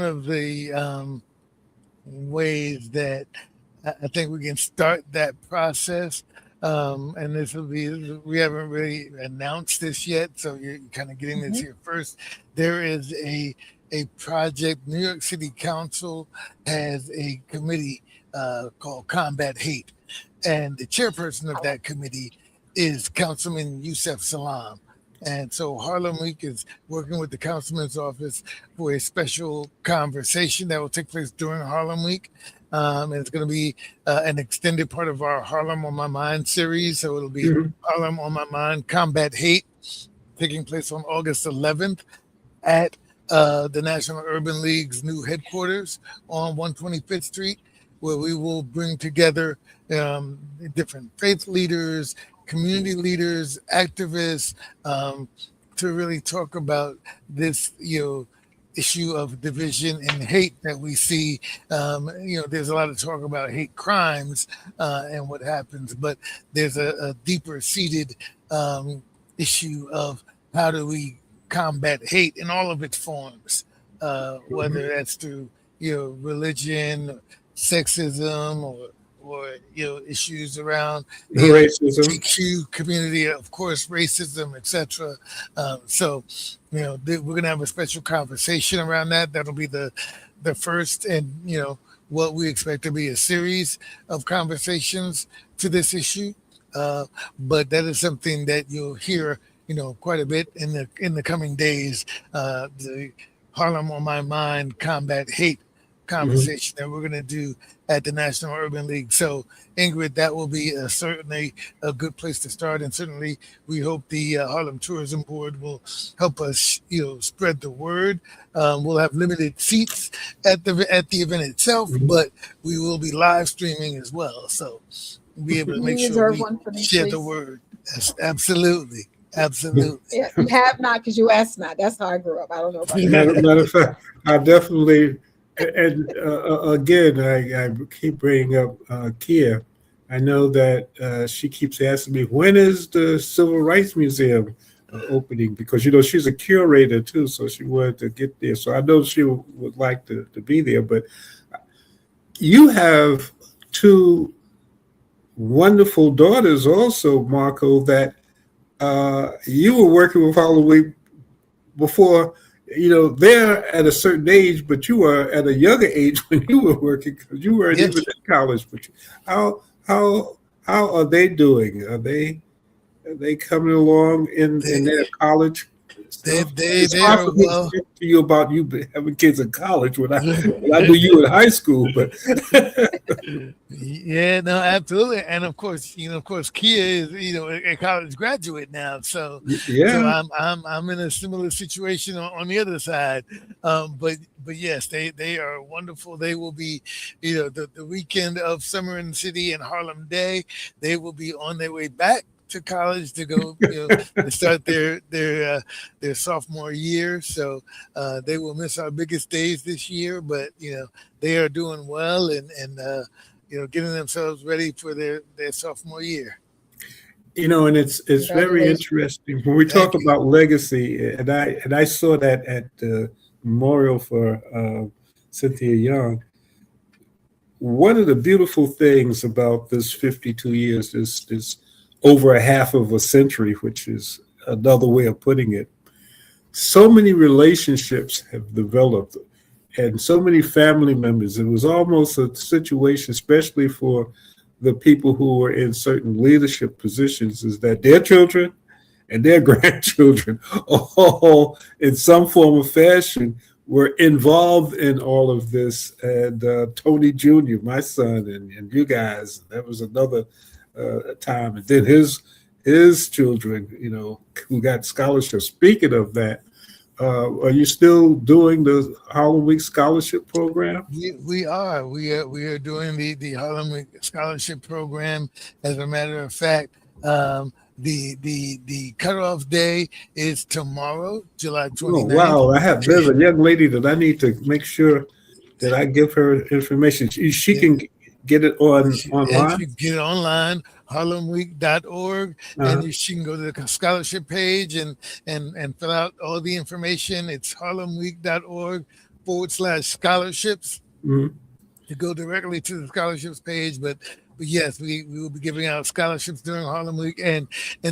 Speaker 6: of the ways that I think we can start that process. And this will be, we haven't really announced this yet, so you're kind of getting this
Speaker 7: Mhm.
Speaker 6: here first. There is a project. New York City Council has a committee called Combat Hate, and the chairperson of that committee is Councilman Yusef Salam. And so Harlem Week is working with the councilman's office for a special conversation that will take place during Harlem Week. And it's going to be an extended part of our Harlem on My Mind series. So it'll be
Speaker 5: Mhm.
Speaker 6: Harlem on My Mind, Combat Hate, taking place on August 11th at the National Urban League's new headquarters on 125th Street, where we will bring together different faith leaders, community leaders, activists, to really talk about this, issue of division and hate that we see. There's a lot of talk about hate crimes and what happens, but there's a deeper seated issue of how do we combat hate in all of its forms, whether that's through religion, sexism, or issues around the
Speaker 5: Racism.
Speaker 6: LGBTQ community, of course, racism, etc. So we're going to have a special conversation around that. That'll be the first, and what we expect to be a series of conversations to this issue. But that is something that you'll hear quite a bit in the coming days. The Harlem on My Mind Combat Hate
Speaker 5: Mhm.
Speaker 6: conversation that we're going to do at the National Urban League. So, Ingrid, that will be certainly a good place to start, and certainly we hope the Harlem Tourism Board will help us, spread the word. We'll have limited seats at the event itself,
Speaker 5: Mhm.
Speaker 6: but we will be live streaming as well, so we'll be able to
Speaker 7: Can
Speaker 6: make
Speaker 7: you
Speaker 6: sure
Speaker 7: reserve
Speaker 6: we
Speaker 7: one for me,
Speaker 6: share the
Speaker 7: please?
Speaker 6: word. Yes, absolutely, absolutely.
Speaker 7: Yeah, you have not because you asked not. That's how I grew up. I don't know about you.
Speaker 5: Matter of fact, I definitely, and again, I keep bringing up Kia. I know that she keeps asking me, when is the Civil Rights Museum opening? Because, she's a curator too, so she wanted to get there. So I know she would like to be there. But you have two wonderful daughters also, Marco, that you were working with Halloween before, they're at a certain age, but you were at a younger age when you were working because you weren't even
Speaker 6: Yes.
Speaker 5: in college. But how how are they doing? Are they coming along in
Speaker 6: They
Speaker 5: their college
Speaker 6: they
Speaker 5: stuff?
Speaker 6: they
Speaker 5: It's
Speaker 6: they
Speaker 5: hard
Speaker 6: are
Speaker 5: for me to
Speaker 6: well.
Speaker 5: speak to you about you having kids in college when I knew you in high school, but
Speaker 6: Yeah, no, absolutely, and of course, Kia is a college graduate now, so
Speaker 5: yeah.
Speaker 6: I'm in a similar situation on the other side, but yes, they are wonderful. They will be, the weekend of Summer in the City and Harlem Day, they will be on their way back to college to go, to start their sophomore year. So they will miss our biggest days this year, but they are doing well and getting themselves ready for their sophomore year.
Speaker 5: And it's very
Speaker 7: Congratulations.
Speaker 5: interesting when we talk
Speaker 6: Thank you.
Speaker 5: about legacy, and I saw that at the memorial for Cynthia Young. One of the beautiful things about this 52 years, this over a half of a century, which is another way of putting it, so many relationships have developed, and so many family members. It was almost a situation, especially for the people who were in certain leadership positions, is that their children and their grandchildren all in some form or fashion were involved in all of this. And Tony Jr., my son, and you guys, that was another time. And then his children, who got scholarships. Speaking of that, are you still doing the Harlem Week Scholarship Program?
Speaker 6: We are doing the Harlem Scholarship Program. As a matter of fact, The cutoff day is tomorrow, July
Speaker 5: Oh
Speaker 6: 29th.
Speaker 5: wow! There's a young lady that I need to make sure that I give her information. She
Speaker 6: Yeah.
Speaker 5: can get it
Speaker 6: If
Speaker 5: online.
Speaker 6: you get it online, harlemweek.org, and
Speaker 5: Uh-huh.
Speaker 6: she can go to the scholarship page and fill out all the information. It's harlemweek.org/scholarships
Speaker 5: Mhm.
Speaker 6: to go directly to the scholarships page. But yes, we will be giving out scholarships during Harlem Week, and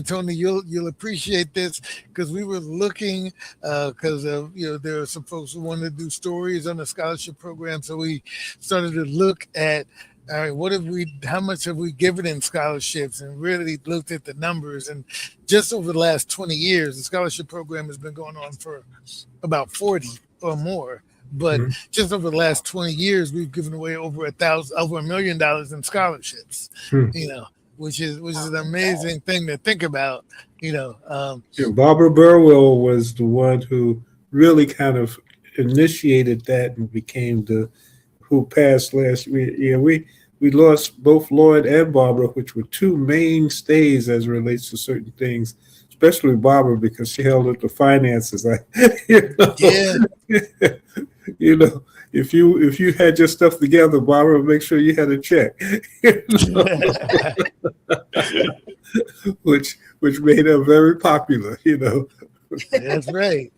Speaker 6: Tony, you'll appreciate this because we were looking because there are some folks who wanted to do stories on the scholarship program, so we started to look at. All right, how much have we given in scholarships, and really looked at the numbers. And just over the last 20 years, the scholarship program has been going on for about 40 or more. But
Speaker 5: Mhm.
Speaker 6: just over the last 20 years, we've given away over $1 million in scholarships,
Speaker 5: Hmm.
Speaker 6: which is an amazing thing to think about.
Speaker 5: Yeah, Barbara Burwell was the one who really kind of initiated that and became the who passed last week. Yeah, we lost both Lloyd and Barbara, which were two mainstays as it relates to certain things, especially Barbara because she held up the finances. You know,
Speaker 6: Yeah.
Speaker 5: you know, if you had your stuff together, Barbara, make sure you had a check. You know, which made her very popular. You know,
Speaker 6: That's right.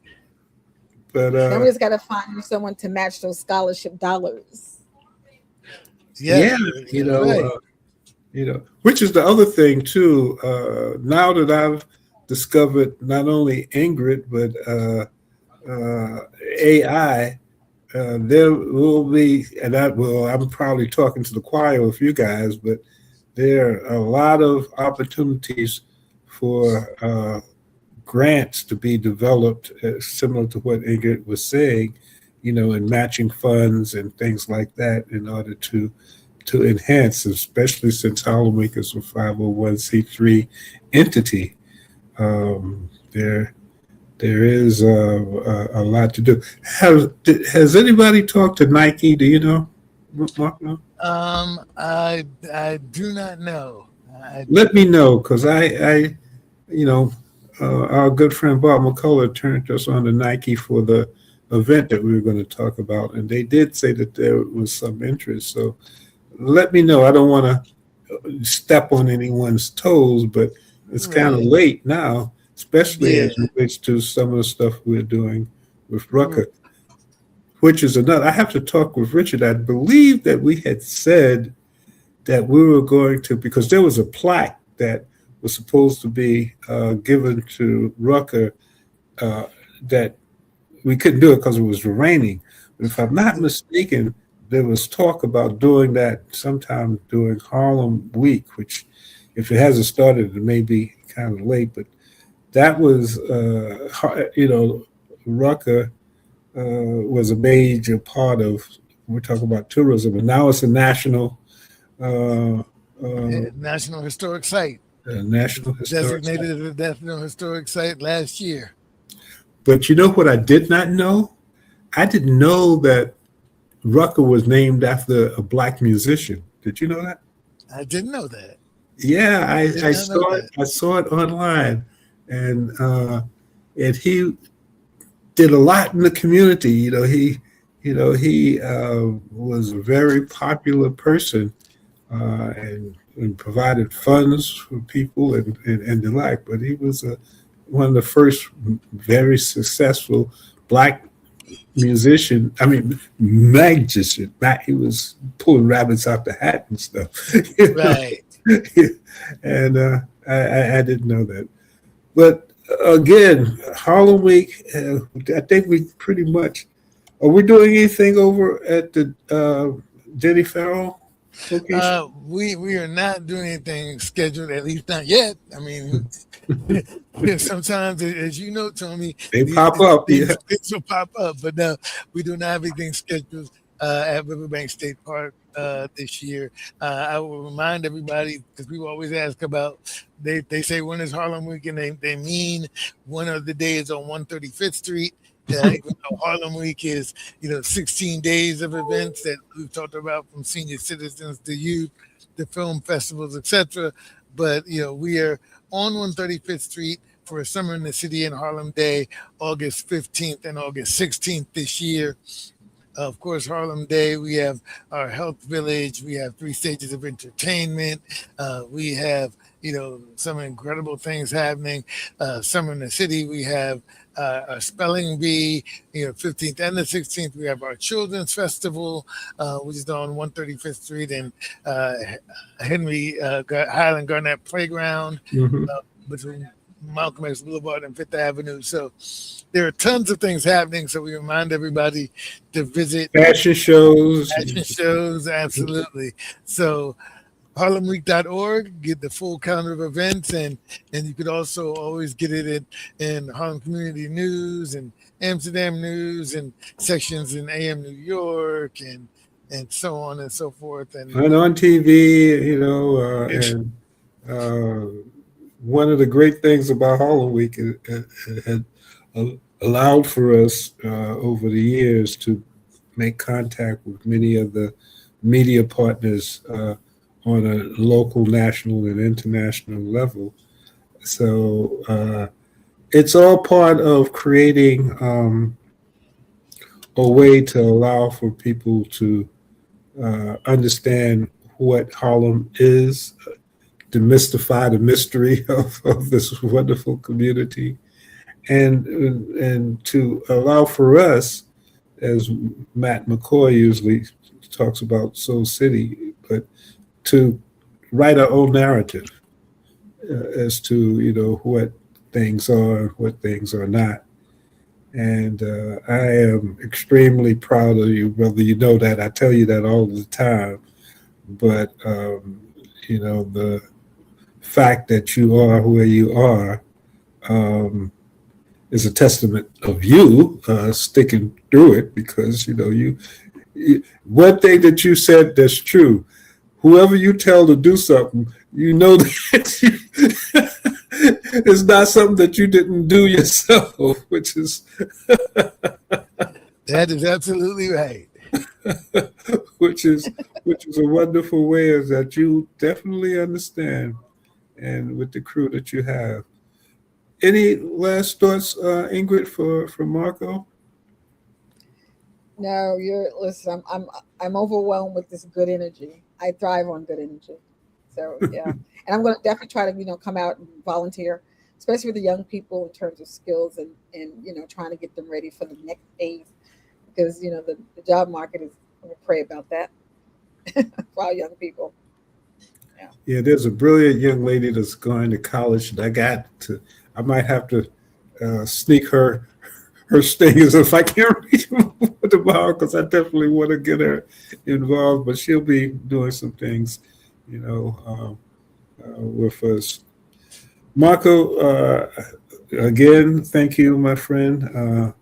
Speaker 5: but
Speaker 7: Now we just got to find you someone to match those scholarship dollars.
Speaker 6: Yeah,
Speaker 5: yeah, you
Speaker 6: that's
Speaker 5: know.
Speaker 6: right.
Speaker 5: Which is the other thing too. Now that I've discovered not only Ingrid but AI, there will be, and I'm probably talking to the choir with you guys, but there are a lot of opportunities for grants to be developed, similar to what Ingrid was saying, and matching funds and things like that in order to enhance, especially since Harlem Week is a 501c3 entity. There is a lot to do. Has anybody talked to Nike? Do you know, Marko?
Speaker 6: I do not know.
Speaker 5: Let me know because you know, our good friend Bob McCullough turned us on to Nike for the event that we were going to talk about, and they did say that there was some interest. So let me know. I don't want to step on anyone's toes, but it's kind of
Speaker 6: Right.
Speaker 5: late now, especially
Speaker 6: Yeah.
Speaker 5: as it relates to some of the stuff we're doing with Rucker, which is another. I have to talk with Richard. I believe that we had said that we were going to, because there was a plaque that was supposed to be given to Rucker that we couldn't do it because it was raining. But if I'm not mistaken, there was talk about doing that sometime during Harlem Week, which, if it hasn't started, it may be kind of late. But that was, Rucker was a major part of. We're talking about tourism, and now it's a uh, uh,
Speaker 6: National Historic Site.
Speaker 5: national historic site.
Speaker 6: Designated as a National Historic Site last year.
Speaker 5: But you know what I did not know? I didn't know that Rucker was named after a black musician. Did you know that?
Speaker 6: I didn't know that.
Speaker 5: Yeah,
Speaker 6: Did
Speaker 5: I
Speaker 6: not know
Speaker 5: saw it.
Speaker 6: that.
Speaker 5: I saw it online, and he did a lot in the community. He was a very popular person, and provided funds for people and the like. But he was one of the first very successful black musician. I mean, magician. He was pulling rabbits out the hat and stuff. You know?
Speaker 6: Right.
Speaker 5: And I didn't know that. But again, Harlem Week. I think we pretty much. Are we doing anything over at the Denny Farrell location?
Speaker 6: We are not doing anything scheduled, at least not yet. I mean, sometimes, as you know, Tony,
Speaker 5: They
Speaker 6: these,
Speaker 5: pop up. Yeah.
Speaker 6: these things will pop up. But no, we do not have anything scheduled at Riverbank State Park this year. I will remind everybody because people always ask about. They say when is Harlem Week, and they mean one of the days on 135th Street. Even though Harlem Week is 16 days of events that we've talked about, from senior citizens to youth, to film festivals, etc. But we are on 135th Street for a Summer in the City in Harlem Day, August 15th and August 16th this year. Of course, Harlem Day, we have our health village. We have 3 stages of entertainment. We have, some incredible things happening. Summer in the City, we have a spelling bee, 15th and the 16th. We have our Children's Festival, which is on 135th Street and Henry Highland Garnett Playground, between Malcolm X Boulevard and Fifth Avenue. So there are tons of things happening. So we remind everybody to visit
Speaker 5: fashion shows.
Speaker 6: Absolutely. So harlemweek.org, get the full calendar of events, and you could also always get it in Harlem Community News and Amsterdam News and sections in AM New York and so on and so forth. And
Speaker 5: on TV, one of the great things about Harlem Week is it had allowed for us over the years to make contact with many of the media partners on a local, national, and international level. So it's all part of creating a way to allow for people to understand what Harlem is, demystify the mystery of this wonderful community, and to allow for us, as Matt McCoy usually talks about Soul City, but to write our own narrative as to what things are, what things are not. And I am extremely proud of you, brother. You know that. I tell you that all the time. But the fact that you are where you are is a testament of you sticking through it, because you one thing that you said that's true. Whoever you tell to do something, that it's not something that you didn't do yourself, which is
Speaker 6: that is absolutely right.
Speaker 5: which is a wonderful way is that you definitely understand, and with the crew that you have. Any last thoughts, Ingrid, for Marko?
Speaker 7: No, listen. I'm overwhelmed with this good energy. I thrive on good energy. So yeah, and I'm going to definitely try to come out and volunteer, especially with the young people in terms of skills and trying to get them ready for the next phase, because the job market is. I'm going to pray about that for our young people.
Speaker 5: Yeah, there's a brilliant young lady that's going to college that I might have to sneak her stingers if I can't reach them tomorrow, because I definitely want to get her involved. But she'll be doing some things, with us. Marko, again, thank you, my friend.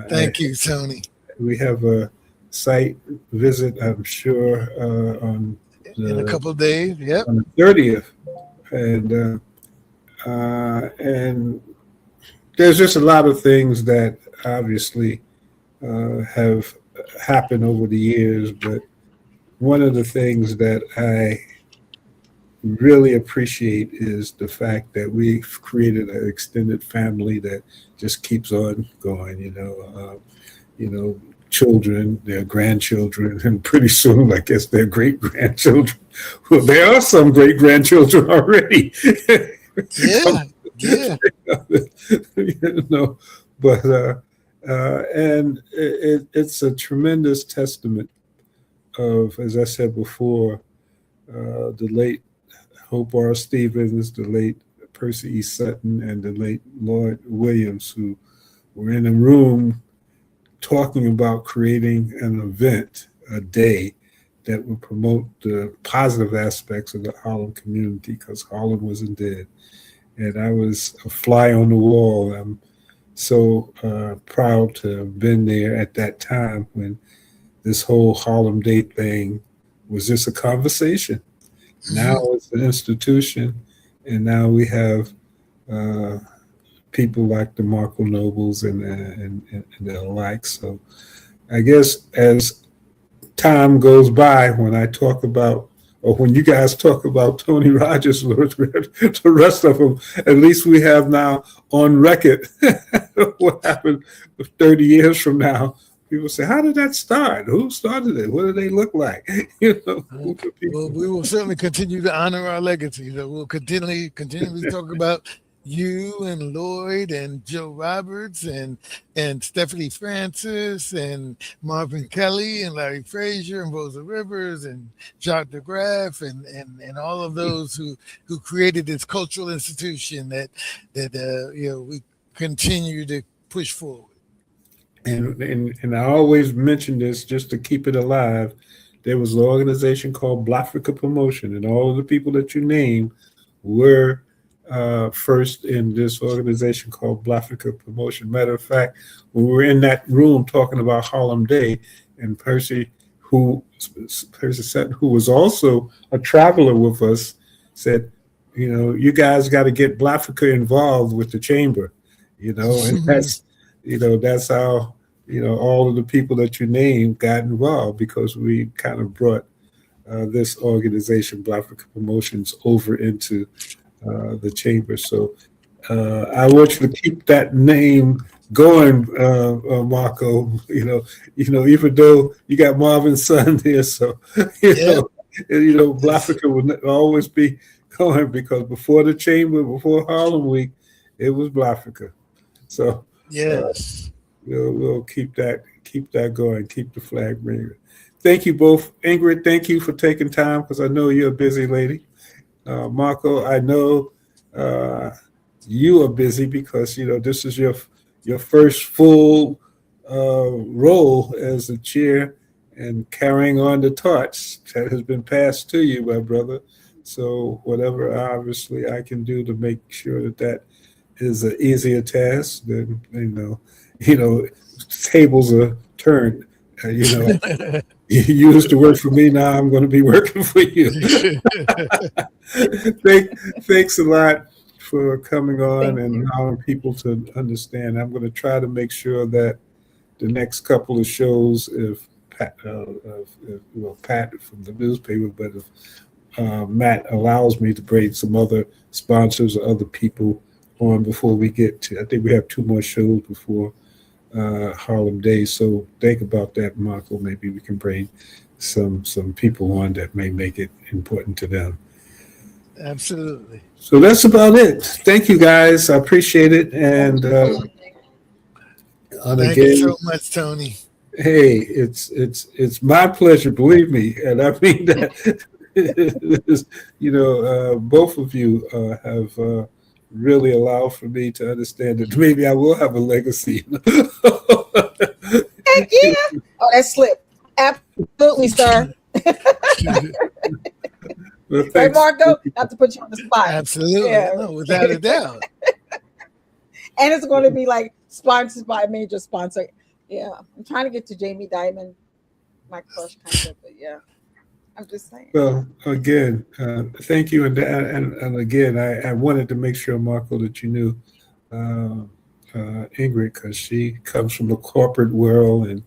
Speaker 6: Thank you, Tony.
Speaker 5: We have a site visit, I'm sure, in
Speaker 6: a couple of days. Yep.
Speaker 5: On the 30th, and there's just a lot of things that obviously have happened over the years, but one of the things that I really appreciate is the fact that we've created an extended family that just keeps on going. Children, their grandchildren, and pretty soon, I guess, their great-grandchildren. Well, there are some great-grandchildren already.
Speaker 6: Yeah.
Speaker 5: But and it's a tremendous testament of, as I said before, the late Hope R. Stevens, the late Percy E. Sutton, and the late Lloyd Williams, who were in a room talking about creating an event, a day, that would promote the positive aspects of the Harlem community, because Harlem wasn't dead. And I was a fly on the wall. I'm so proud to have been there at that time when this whole Harlem Day thing was just a conversation. Now it's an institution, and now we have people like the Marko Nobles and the like. So I guess as time goes by, when I talk about or when you guys talk about Tony Rogers, the rest of them, at least we have now on record what happened 30 years from now. People say, how did that start? Who started it? What do they look like?
Speaker 6: Well, we will certainly continue to honor our legacy. So we'll continually talk about you and Lloyd and Joe Roberts and Stephanie Francis and Marvin Kelly and Larry Frazier and Rosa Rivers and Jacques de Graff and all of those who created this cultural institution that we continue to push forward.
Speaker 5: And I always mention this just to keep it alive. There was an organization called Blafrica Promotion, and all of the people that you named were first in this organization called Blafrica Promotion. Matter of fact, when we were in that room talking about Harlem Day, and Percy Sutton, who was also a traveler with us, said, you guys got to get Blafrica involved with the chamber, and that's how, all of the people that you named got involved, because we kind of brought this organization, Blafrica Promotions, over into the chamber. So I want you to keep that name going, Marko. Even though you got Marvin's son there, so Blafrica will always be going, because before the chamber, before Harlem Week, it was Blafrica. So
Speaker 6: yes,
Speaker 5: we'll keep that going, keep the flag ringing. Thank you both. Ingrid, thank you for taking time, because I know you're a busy lady. Marko, I know you are busy, because this is your first full role as the chair and carrying on the torch that has been passed to you, my brother. So whatever obviously I can do to make sure that is an easier task, then tables are turned. You used to work for me, now I'm going to be working for you. Thanks a lot for coming on and allowing people to understand. I'm going to try to make sure that the next couple of shows, if Pat from the newspaper, but if Matt allows me to bring some other sponsors or other people on before we get to, I think we have 2 more shows before Harlem Day. So think about that, Marko. Maybe we can bring some people on that may make it important to them.
Speaker 6: Absolutely.
Speaker 5: So that's about it. Thank you, guys. I appreciate it. And
Speaker 6: thank you so much, Tony.
Speaker 5: Hey, it's my pleasure, believe me. And I mean that both of you have really allowed for me to understand that maybe I will have a legacy.
Speaker 7: Heck yeah. Oh, that slipped. Absolutely, sir.
Speaker 5: Well,
Speaker 7: right, Marko? Not to put you on the spot.
Speaker 6: Absolutely. Yeah. No, without a doubt.
Speaker 7: And it's going to be like sponsored by a major sponsor. Yeah. I'm trying to get to Jamie Dimon, my crush kind of, but yeah. I'm just saying.
Speaker 5: Well, again, thank you. And again, I wanted to make sure, Marko, that you knew Ingrid, because she comes from the corporate world, and,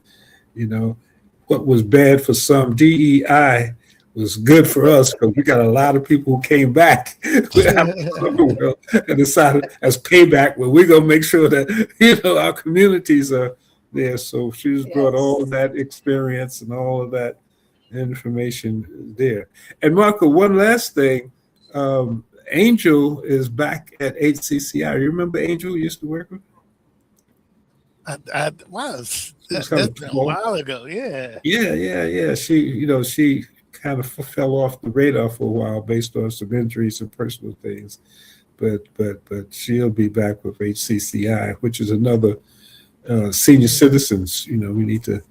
Speaker 5: what was bad for some, DEI was good for us, because we got a lot of people who came back and decided as payback, well, we're going to make sure that, our communities are there. So she's brought all of that experience and all of that information there. And Marko, one last thing, Angel is back at HCCI. You remember Angel you used to work with?
Speaker 6: I was. That's been a while ago. Yeah. She kind of fell off the radar for a while based on some injuries and personal things, but she'll be back with HCCI, which is another senior citizens. We need to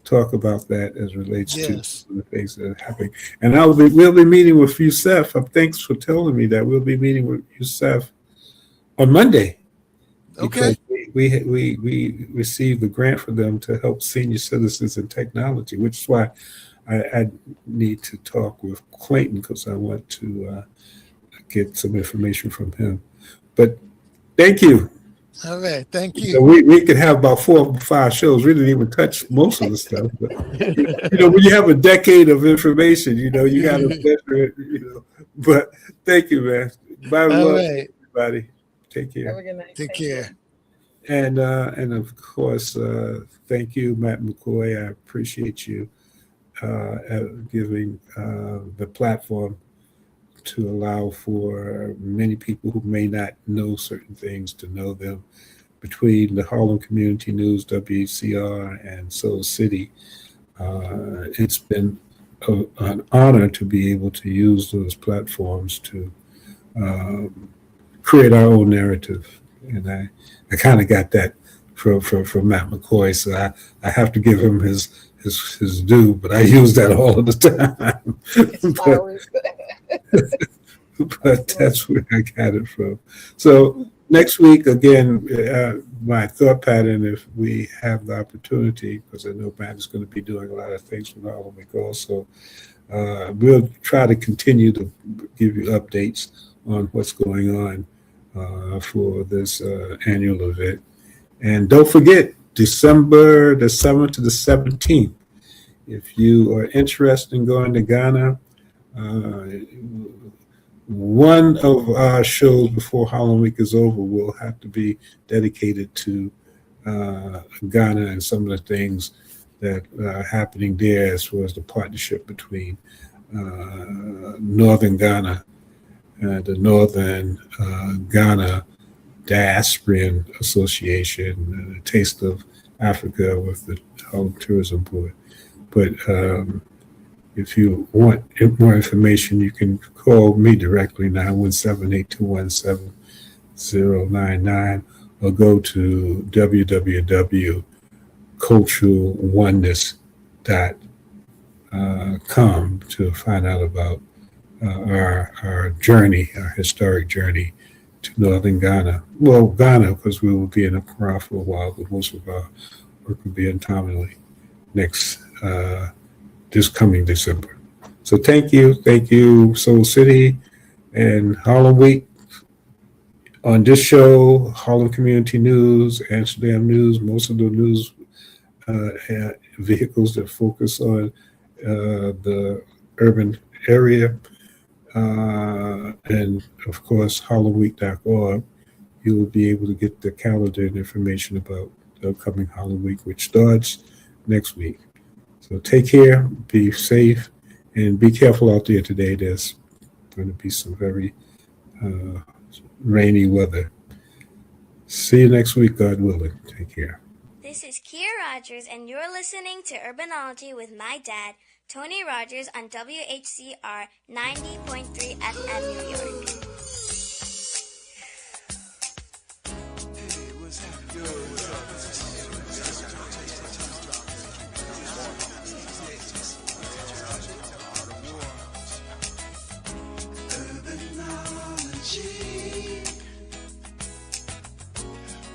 Speaker 6: talk about that as relates to the things that are happening. And we'll be meeting with Youssef. Thanks for telling me that. We'll be meeting with Youssef on Monday. Okay.
Speaker 5: We received the grant for them to help senior citizens in technology, which is why I need to talk with Clayton, because I want to get some information from him. But thank you.
Speaker 6: All right. Thank
Speaker 5: So
Speaker 6: you.
Speaker 5: we could have about 4 or 5 shows. We didn't even touch most of the stuff. But, when you have a decade of information, you got to measure it. But thank you, man. Bye,
Speaker 6: All
Speaker 5: love,
Speaker 6: right.
Speaker 5: everybody. Take care.
Speaker 7: Have a good night.
Speaker 6: Take
Speaker 7: Thank you.
Speaker 6: care.
Speaker 5: And of course, thank you, Matt McCoy. I appreciate you giving the platform to allow for many people who may not know certain things to know them. Between the Harlem Community News, WCR, and Soul City, it's been an honor to be able to use those platforms to create our own narrative. And I kind of got that from Matt McCoy, so I have to give him his due, but I use that all of the time. but that's where I got it from. So next week, again, my thought pattern, if we have the opportunity, because I know Matt is going to be doing a lot of things from Harlem Week also, we'll try to continue to give you updates on what's going on for this annual event. And don't forget, December the 7th to the 17th, if you are interested in going to Ghana, one of our shows before Harlem Week is over will have to be dedicated to Ghana and some of the things that are happening there as far as the partnership between Northern Ghana, the Northern Ghana Diasporan Association, a Taste of Africa with the Harlem Tourism Board. But if you want more information, you can call me directly, 917-821-7099, or go to www.culturaloneness.com to find out about our journey, our historic journey to Northern Ghana. Well, Ghana, because we will be in Accra for a while, but most of our work will be in Tamale this coming December. So thank you, Soul City and Harlem Week. On this show, Harlem Community News, Amsterdam News, most of the news vehicles that focus on the urban area, and of course, HarlemWeek.org, you will be able to get the calendar and information about the upcoming Harlem Week, which starts next week. So take care, be safe, and be careful out there today. There's going to be some very rainy weather. See you next week, God willing. Take care.
Speaker 4: This is Kia Rogers, and you're listening to Urbanology with my dad, Tony Rogers, on WHCR 90.3 FM, New York.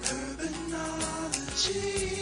Speaker 8: Urbanology.